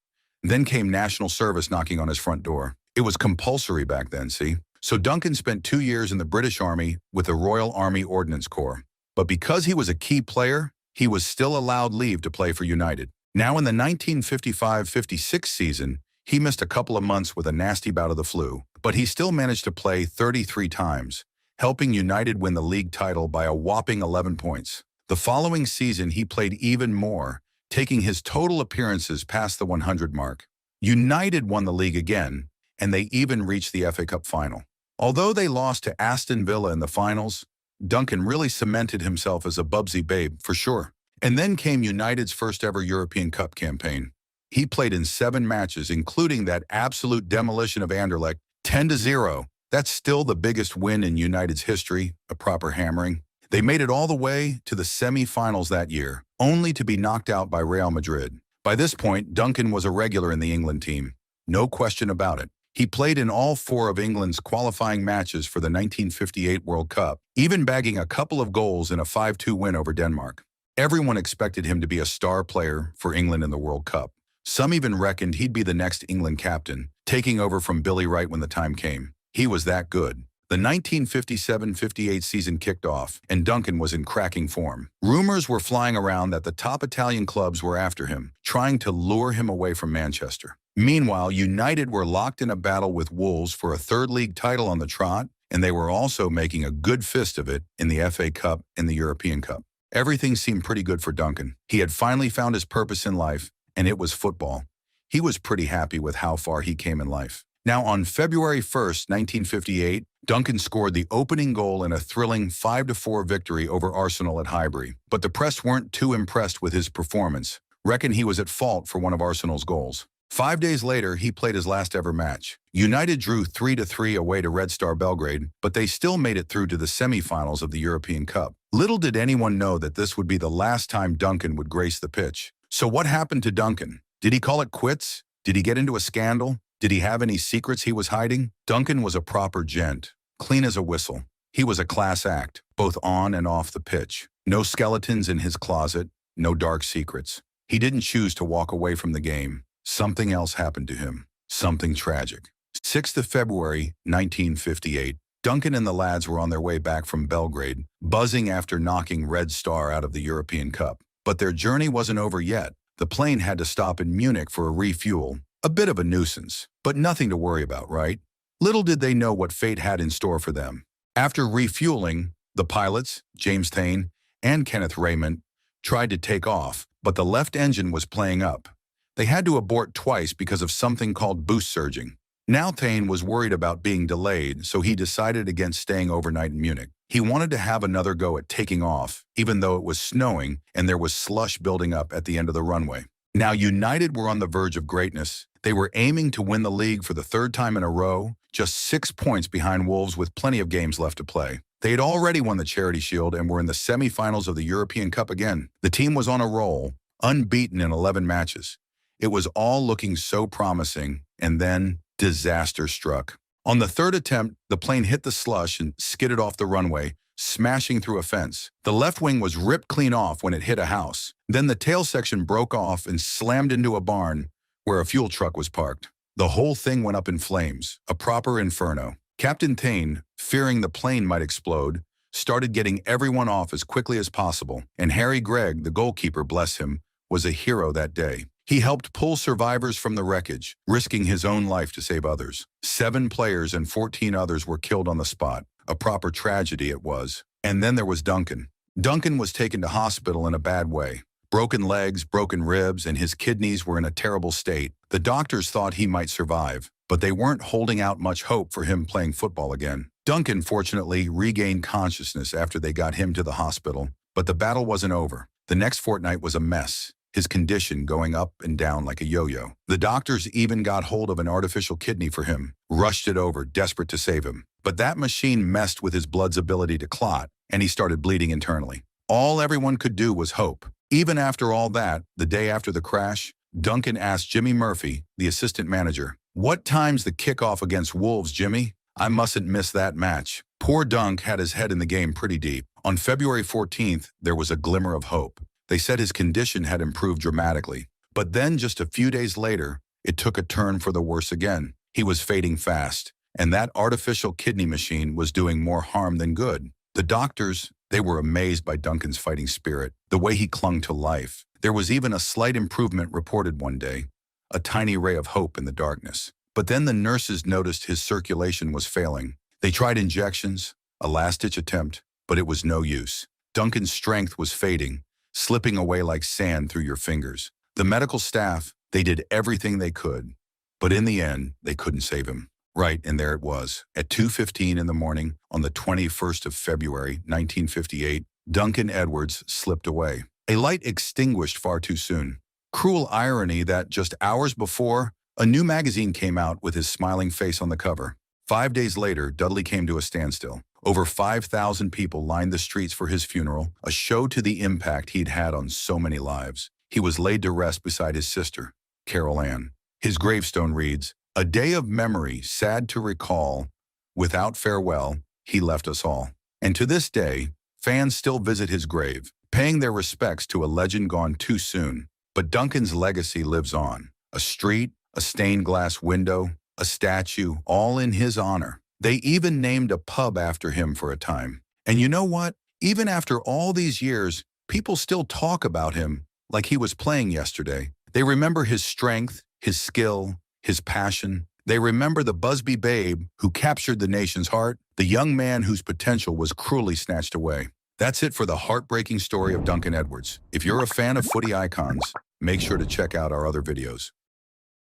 Then came national service knocking on his front door. It was compulsory back then, see? So Duncan spent 2 years in the British Army with the Royal Army Ordnance Corps. But because he was a key player, he was still allowed leave to play for United. Now in the 1955-56 season, he missed a couple of months with a nasty bout of the flu, but he still managed to play 33 times, helping United win the league title by a whopping 11 points. The following season, he played even more, taking his total appearances past the 100 mark. United won the league again, and they even reached the FA Cup final. Although they lost to Aston Villa in the finals, Duncan really cemented himself as a Busby Babe for sure. And then came United's first ever European Cup campaign. He played in 7 matches, including that absolute demolition of Anderlecht, 10-0. That's still the biggest win in United's history, a proper hammering. They made it all the way to the semi-finals that year, only to be knocked out by Real Madrid. By this point, Duncan was a regular in the England team. No question about it. He played in all 4 of England's qualifying matches for the 1958 World Cup, even bagging a couple of goals in a 5-2 win over Denmark. Everyone expected him to be a star player for England in the World Cup. Some even reckoned he'd be the next England captain, taking over from Billy Wright when the time came. He was that good. The 1957-58 season kicked off, and Duncan was in cracking form. Rumors were flying around that the top Italian clubs were after him, trying to lure him away from Manchester. Meanwhile, United were locked in a battle with Wolves for a 3rd league title on the trot, and they were also making a good fist of it in the FA Cup and the European Cup. Everything seemed pretty good for Duncan. He had finally found his purpose in life, and it was football. He was pretty happy with how far he came in life. Now, on February 1st, 1958, Duncan scored the opening goal in a thrilling 5-4 victory over Arsenal at Highbury. But the press weren't too impressed with his performance. Reckon he was at fault for one of Arsenal's goals. 5 days later, he played his last ever match. United drew 3-3 away to Red Star Belgrade, but they still made it through to the semi-finals of the European Cup. Little did anyone know that this would be the last time Duncan would grace the pitch. So what happened to Duncan? Did he call it quits? Did he get into a scandal? Did he have any secrets he was hiding? Duncan was a proper gent, clean as a whistle. He was a class act, both on and off the pitch. No skeletons in his closet, no dark secrets. He didn't choose to walk away from the game. Something else happened to him. Something tragic. 6th of February, 1958. Duncan and the lads were on their way back from Belgrade, buzzing after knocking Red Star out of the European Cup. But their journey wasn't over yet. The plane had to stop in Munich for a refuel. A bit of a nuisance, but nothing to worry about, right? Little did they know what fate had in store for them. After refueling, the pilots, James Thane and Kenneth Raymond, tried to take off, but the left engine was playing up. They had to abort twice because of something called boost surging. Now Thane was worried about being delayed, so he decided against staying overnight in Munich. He wanted to have another go at taking off, even though it was snowing and there was slush building up at the end of the runway. Now United were on the verge of greatness. They were aiming to win the league for the 3rd time in a row, just 6 points behind Wolves with plenty of games left to play. They had already won the Charity Shield and were in the semi-finals of the European Cup again. The team was on a roll, unbeaten in 11 matches. It was all looking so promising, and then disaster struck. On the 3rd attempt, the plane hit the slush and skidded off the runway, smashing through a fence. The left wing was ripped clean off when it hit a house. Then the tail section broke off and slammed into a barn where a fuel truck was parked. The whole thing went up in flames, a proper inferno. Captain Thane, fearing the plane might explode, started getting everyone off as quickly as possible, and Harry Gregg, the goalkeeper, bless him, was a hero that day. He helped pull survivors from the wreckage, risking his own life to save others. 7 players and 14 others were killed on the spot. A proper tragedy it was. And then there was Duncan. Duncan was taken to hospital in a bad way. Broken legs, broken ribs, and his kidneys were in a terrible state. The doctors thought he might survive, but they weren't holding out much hope for him playing football again. Duncan, fortunately, regained consciousness after they got him to the hospital, but the battle wasn't over. The next fortnight was a mess, his condition going up and down like a yo-yo. The doctors even got hold of an artificial kidney for him, rushed it over, desperate to save him. But that machine messed with his blood's ability to clot, and he started bleeding internally. All everyone could do was hope. Even after all that, the day after the crash, Duncan asked Jimmy Murphy, the assistant manager, "What time's the kickoff against Wolves, Jimmy? I mustn't miss that match." Poor Dunk had his head in the game pretty deep. On February 14th, there was a glimmer of hope. They said his condition had improved dramatically. But then just a few days later, it took a turn for the worse again. He was fading fast, and that artificial kidney machine was doing more harm than good. The doctors, they were amazed by Duncan's fighting spirit, the way he clung to life. There was even a slight improvement reported one day, a tiny ray of hope in the darkness. But then the nurses noticed his circulation was failing. They tried injections, a last-ditch attempt, but it was no use. Duncan's strength was fading, slipping away like sand through your fingers. The medical staff, they did everything they could, but in the end, they couldn't save him. Right, and there it was. At 2:15 in the morning, on the 21st of February, 1958, Duncan Edwards slipped away. A light extinguished far too soon. Cruel irony that just hours before, a new magazine came out with his smiling face on the cover. 5 days later, Dudley came to a standstill. Over 5,000 people lined the streets for his funeral, a show to the impact he'd had on so many lives. He was laid to rest beside his sister, Carol Ann. His gravestone reads, "A day of memory, sad to recall. Without farewell, he left us all." And to this day, fans still visit his grave, paying their respects to a legend gone too soon. But Duncan's legacy lives on. A street, a stained glass window, a statue, all in his honor. They even named a pub after him for a time. And you know what? Even after all these years, people still talk about him like he was playing yesterday. They remember his strength, his skill, his passion. They remember the Busby Babe who captured the nation's heart, the young man whose potential was cruelly snatched away. That's it for the heartbreaking story of Duncan Edwards. If you're a fan of footy icons, make sure to check out our other videos.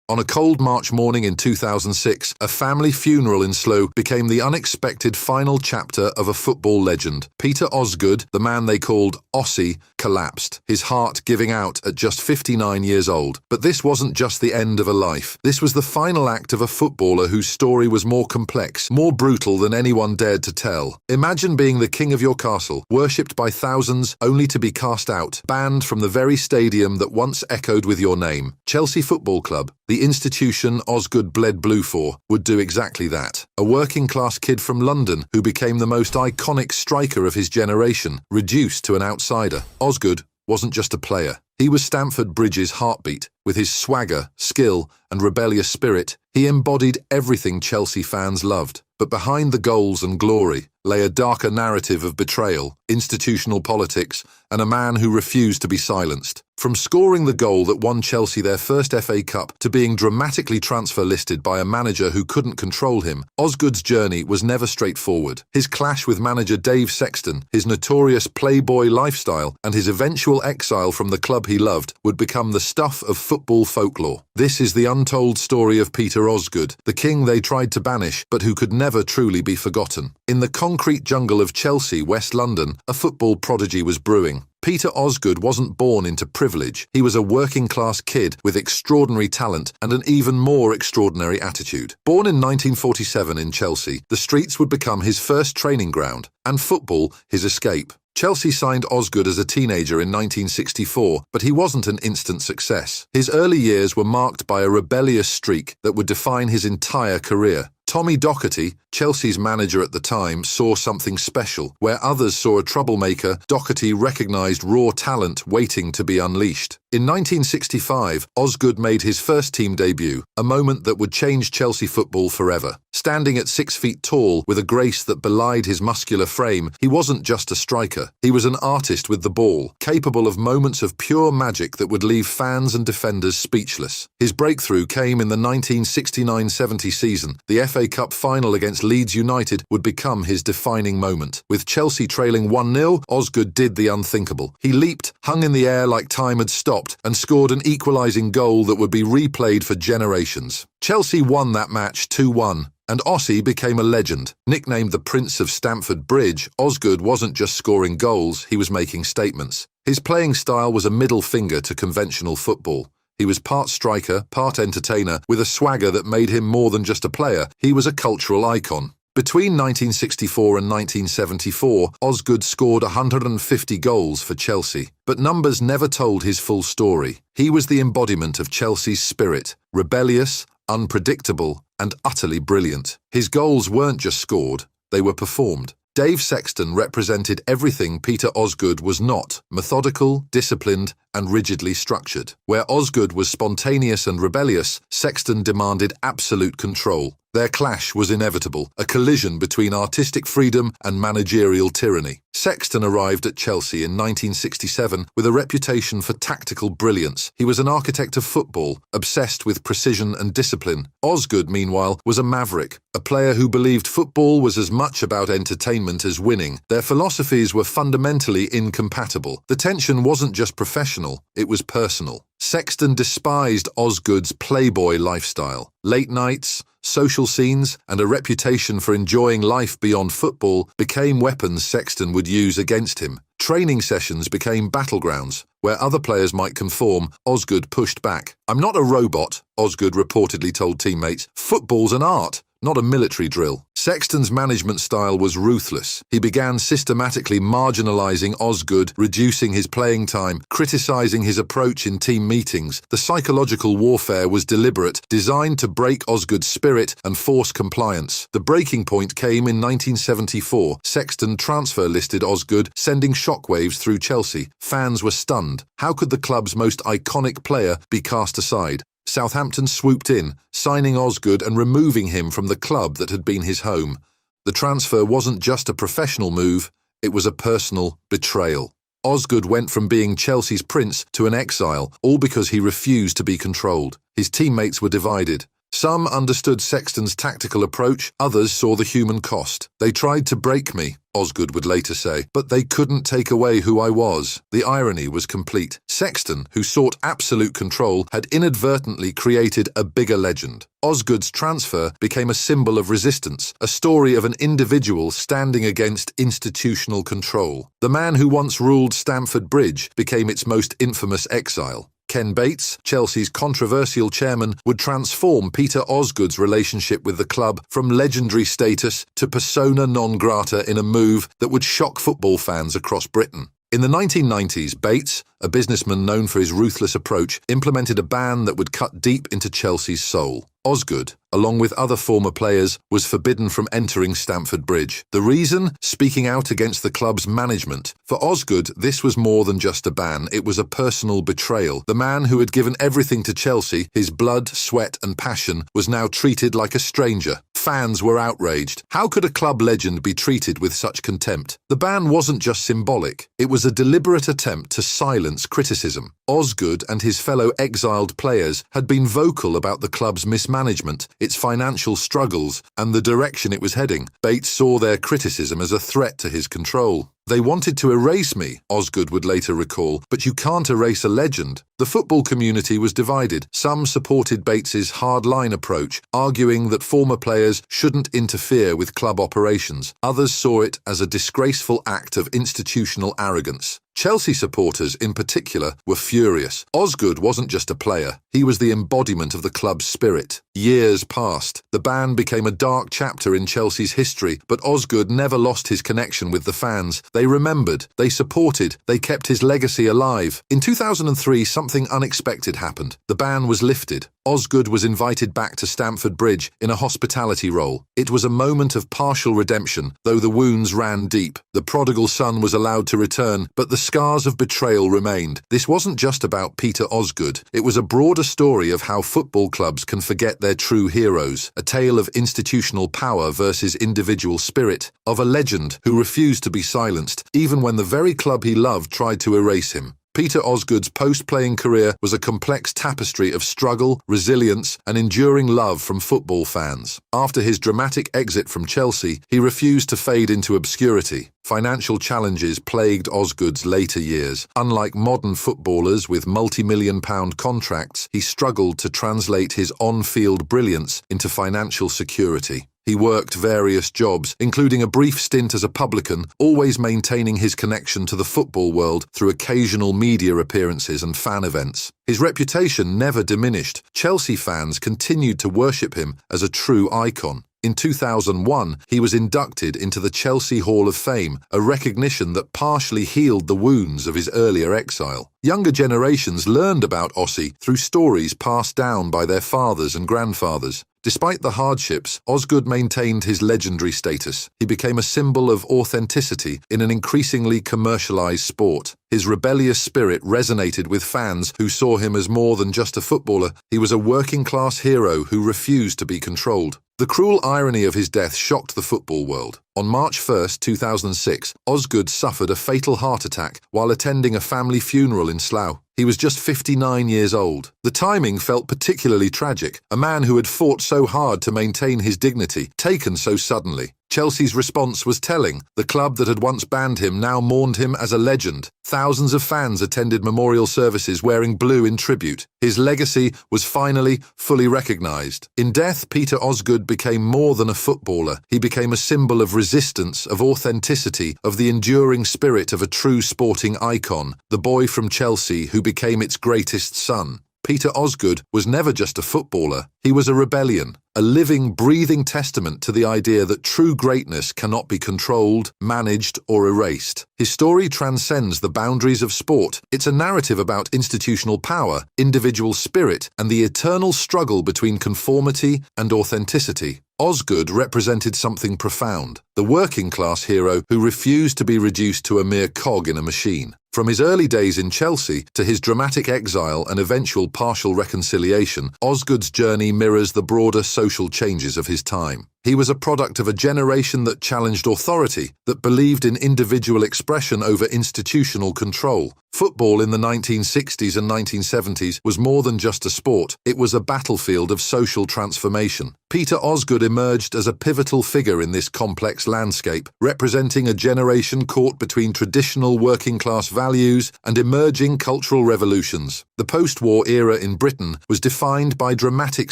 On a cold March morning in 2006, a family funeral in Slough became the unexpected final chapter of a football legend. Peter Osgood, the man they called Ossie, collapsed, his heart giving out at just 59 years old. But this wasn't just the end of a life. This was the final act of a footballer whose story was more complex, more brutal than anyone dared to tell. Imagine being the king of your castle, worshipped by thousands, only to be cast out, banned from the very stadium that once echoed with your name. Chelsea Football Club, the institution Osgood bled blue for, would do exactly that. A working-class kid from London who became the most iconic striker of his generation, reduced to an outsider. Osgood wasn't just a player. He was Stamford Bridge's heartbeat. With his swagger, skill, and rebellious spirit, he embodied everything Chelsea fans loved. But behind the goals and glory lay a darker narrative of betrayal, institutional politics, and a man who refused to be silenced. From scoring the goal that won Chelsea their first FA Cup to being dramatically transfer listed by a manager who couldn't control him, Osgood's journey was never straightforward. His clash with manager Dave Sexton, his notorious playboy lifestyle, and his eventual exile from the club he loved would become the stuff of football folklore. This is the untold story of Peter Osgood, the king they tried to banish but who could never truly be forgotten. In the concrete jungle of Chelsea, West London, a football prodigy was brewing. Peter Osgood wasn't born into privilege. He was a working-class kid with extraordinary talent and an even more extraordinary attitude. Born in 1947 in Chelsea, the streets would become his first training ground, and football his escape. Chelsea signed Osgood as a teenager in 1964, but he wasn't an instant success. His early years were marked by a rebellious streak that would define his entire career. Tommy Docherty, Chelsea's manager at the time, saw something special. Where others saw a troublemaker, Docherty recognised raw talent waiting to be unleashed. In 1965, Osgood made his first team debut, a moment that would change Chelsea football forever. Standing at 6 feet tall with a grace that belied his muscular frame, he wasn't just a striker. He was an artist with the ball, capable of moments of pure magic that would leave fans and defenders speechless. His breakthrough came in the 1969-70 season. The FA Cup final against Leeds United would become his defining moment. With Chelsea trailing 1-0, Osgood did the unthinkable. He leaped, hung in the air like time had stopped, and scored an equalising goal that would be replayed for generations. Chelsea won that match 2-1. And Ossie became a legend. Nicknamed the Prince of Stamford Bridge, Osgood wasn't just scoring goals, he was making statements. His playing style was a middle finger to conventional football. He was part striker, part entertainer, with a swagger that made him more than just a player. He was a cultural icon. Between 1964 and 1974, Osgood scored 150 goals for Chelsea. But numbers never told his full story. He was the embodiment of Chelsea's spirit, rebellious, unpredictable, and utterly brilliant. His goals weren't just scored, they were performed. Dave Sexton represented everything Peter Osgood was not: methodical, disciplined, and rigidly structured. Where Osgood was spontaneous and rebellious, Sexton demanded absolute control. Their clash was inevitable, a collision between artistic freedom and managerial tyranny. Sexton arrived at Chelsea in 1967 with a reputation for tactical brilliance. He was an architect of football, obsessed with precision and discipline. Osgood, meanwhile, was a maverick, a player who believed football was as much about entertainment as winning. Their philosophies were fundamentally incompatible. The tension wasn't just professional, it was personal. Sexton despised Osgood's playboy lifestyle. Late nights, social scenes, and a reputation for enjoying life beyond football became weapons Sexton would use against him. Training sessions became battlegrounds. Where other players might conform, Osgood pushed back. "I'm not a robot," Osgood reportedly told teammates. "Football's an art, not a military drill." Sexton's management style was ruthless. He began systematically marginalising Osgood, reducing his playing time, criticising his approach in team meetings. The psychological warfare was deliberate, designed to break Osgood's spirit and force compliance. The breaking point came in 1974. Sexton transfer-listed Osgood, sending shockwaves through Chelsea. Fans were stunned. How could the club's most iconic player be cast aside? Southampton swooped in, signing Osgood and removing him from the club that had been his home. The transfer wasn't just a professional move, it was a personal betrayal. Osgood went from being Chelsea's prince to an exile, all because he refused to be controlled. His teammates were divided. Some understood Sexton's tactical approach, others saw the human cost. "They tried to break me," Osgood would later say, "but they couldn't take away who I was." The irony was complete. Sexton, who sought absolute control, had inadvertently created a bigger legend. Osgood's transfer became a symbol of resistance, a story of an individual standing against institutional control. The man who once ruled Stamford Bridge became its most infamous exile. Ken Bates, Chelsea's controversial chairman, would transform Peter Osgood's relationship with the club from legendary status to persona non grata in a move that would shock football fans across Britain. In the 1990s, Bates, a businessman known for his ruthless approach, implemented a ban that would cut deep into Chelsea's soul. Osgood, along with other former players, was forbidden from entering Stamford Bridge. The reason? Speaking out against the club's management. For Osgood, this was more than just a ban, it was a personal betrayal. The man who had given everything to Chelsea, his blood, sweat and passion, was now treated like a stranger. Fans were outraged. How could a club legend be treated with such contempt? The ban wasn't just symbolic, it was a deliberate attempt to silence criticism. Osgood and his fellow exiled players had been vocal about the club's mismanagement, its financial struggles, and the direction it was heading. Bates saw their criticism as a threat to his control. "They wanted to erase me," Osgood would later recall, "but you can't erase a legend." The football community was divided. Some supported Bates's hard-line approach, arguing that former players shouldn't interfere with club operations. Others saw it as a disgraceful act of institutional arrogance. Chelsea supporters, in particular, were furious. Osgood wasn't just a player, he was the embodiment of the club's spirit. Years passed. The ban became a dark chapter in Chelsea's history, but Osgood never lost his connection with the fans. They remembered, they supported, they kept his legacy alive. In 2003, something something unexpected happened. The ban was lifted. Osgood was invited back to Stamford Bridge in a hospitality role. It was a moment of partial redemption, though the wounds ran deep. The prodigal son was allowed to return, but the scars of betrayal remained. This wasn't just about Peter Osgood. It was a broader story of how football clubs can forget their true heroes, a tale of institutional power versus individual spirit, of a legend who refused to be silenced, even when the very club he loved tried to erase him. Peter Osgood's post-playing career was a complex tapestry of struggle, resilience, and enduring love from football fans. After his dramatic exit from Chelsea, he refused to fade into obscurity. Financial challenges plagued Osgood's later years. Unlike modern footballers with multi-million-pound contracts, he struggled to translate his on-field brilliance into financial security. He worked various jobs, including a brief stint as a publican, always maintaining his connection to the football world through occasional media appearances and fan events. His reputation never diminished. Chelsea fans continued to worship him as a true icon. In 2001, he was inducted into the Chelsea Hall of Fame, a recognition that partially healed the wounds of his earlier exile. Younger generations learned about Ossie through stories passed down by their fathers and grandfathers. Despite the hardships, Osgood maintained his legendary status. He became a symbol of authenticity in an increasingly commercialized sport. His rebellious spirit resonated with fans who saw him as more than just a footballer. He was a working-class hero who refused to be controlled. The cruel irony of his death shocked the football world. On March 1, 2006, Osgood suffered a fatal heart attack while attending a family funeral in Slough. He was just 59 years old. The timing felt particularly tragic. A man who had fought so hard to maintain his dignity, taken so suddenly. Chelsea's response was telling. The club that had once banned him now mourned him as a legend. Thousands of fans attended memorial services wearing blue in tribute. His legacy was finally fully recognised. In death, Peter Osgood became more than a footballer. He became a symbol of resistance, of authenticity, of the enduring spirit of a true sporting icon, the boy from Chelsea who became its greatest son. Peter Osgood was never just a footballer. He was a rebellion, a living, breathing testament to the idea that true greatness cannot be controlled, managed, or erased. His story transcends the boundaries of sport. It's a narrative about institutional power, individual spirit, and the eternal struggle between conformity and authenticity. Osgood represented something profound, the working-class hero who refused to be reduced to a mere cog in a machine. From his early days in Chelsea to his dramatic exile and eventual partial reconciliation, Osgood's journey mirrors the broader social changes of his time. He was a product of a generation that challenged authority, that believed in individual expression over institutional control. Football in the 1960s and 1970s was more than just a sport. It was a battlefield of social transformation. Peter Osgood emerged as a pivotal figure in this complex landscape, representing a generation caught between traditional working-class values and emerging cultural revolutions. The post-war era in Britain was defined by dramatic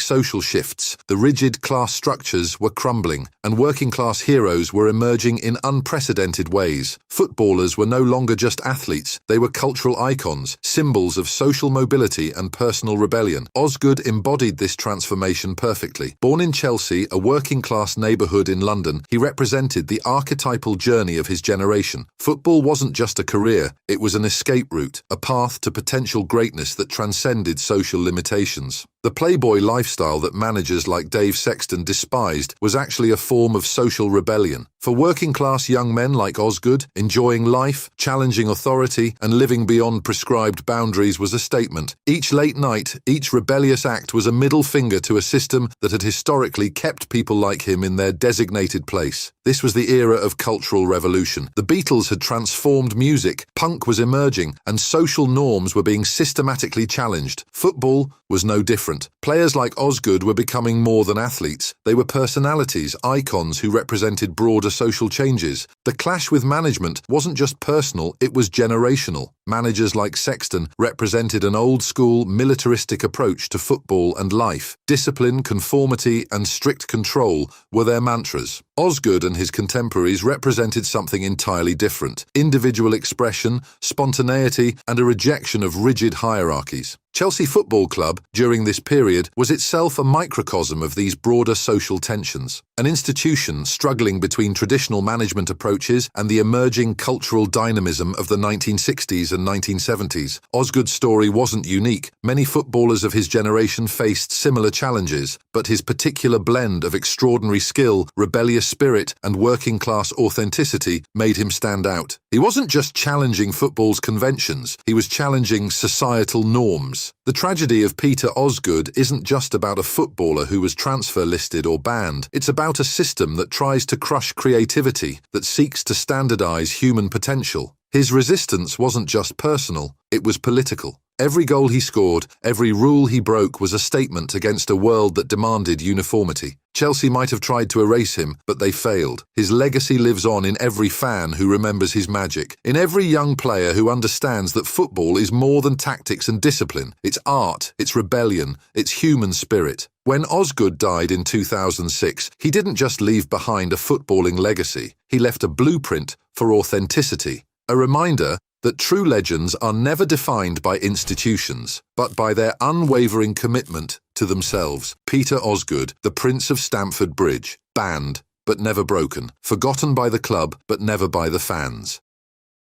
social shifts. The rigid class structures were crumbling, and working-class heroes were emerging in unprecedented ways. Footballers were no longer just athletes, they were cultural icons, symbols of social mobility and personal rebellion. Osgood embodied this transformation perfectly. Born in Chelsea, a working-class neighbourhood in London, he represented the archetypal journey of his generation. Football wasn't just a career, it was an escape route, a path to potential greatness that transcended social limitations. The playboy lifestyle that managers like Dave Sexton despised was actually a form of social rebellion. For working-class young men like Osgood, enjoying life, challenging authority, and living beyond prescribed boundaries was a statement. Each late night, each rebellious act was a middle finger to a system that had historically kept people like him in their designated place. This was the era of cultural revolution. The Beatles had transformed music, punk was emerging, and social norms were being systematically challenged. Football was no different. Players like Osgood were becoming more than athletes. They were personalities, icons who represented broader social changes. The clash with management wasn't just personal, it was generational. Managers like Sexton represented an old-school, militaristic approach to football and life. Discipline, conformity, and strict control were their mantras. Osgood and his contemporaries represented something entirely different: individual expression, spontaneity, and a rejection of rigid hierarchies. Chelsea Football Club, during this period, was itself a microcosm of these broader social tensions. an institution struggling between traditional management approaches and the emerging cultural dynamism of the 1960s and 1970s. Osgood's story wasn't unique. Many footballers of his generation faced similar challenges, but his particular blend of extraordinary skill, rebellious spirit, and working-class authenticity made him stand out. He wasn't just challenging football's conventions, he was challenging societal norms. The tragedy of Peter Osgood isn't just about a footballer who was transfer listed or banned. It's about a system that tries to crush creativity, that seeks to standardize human potential. His resistance wasn't just personal, it was political. Every goal he scored, every rule he broke was a statement against a world that demanded uniformity. Chelsea might have tried to erase him, but they failed. His legacy lives on in every fan who remembers his magic, in every young player who understands that football is more than tactics and discipline. It's art, it's rebellion, it's human spirit. When Osgood died in 2006, he didn't just leave behind a footballing legacy. He left a blueprint for authenticity, a reminder that true legends are never defined by institutions, but by their unwavering commitment to themselves. Peter Osgood, the Prince of Stamford Bridge, banned but never broken, forgotten by the club but never by the fans.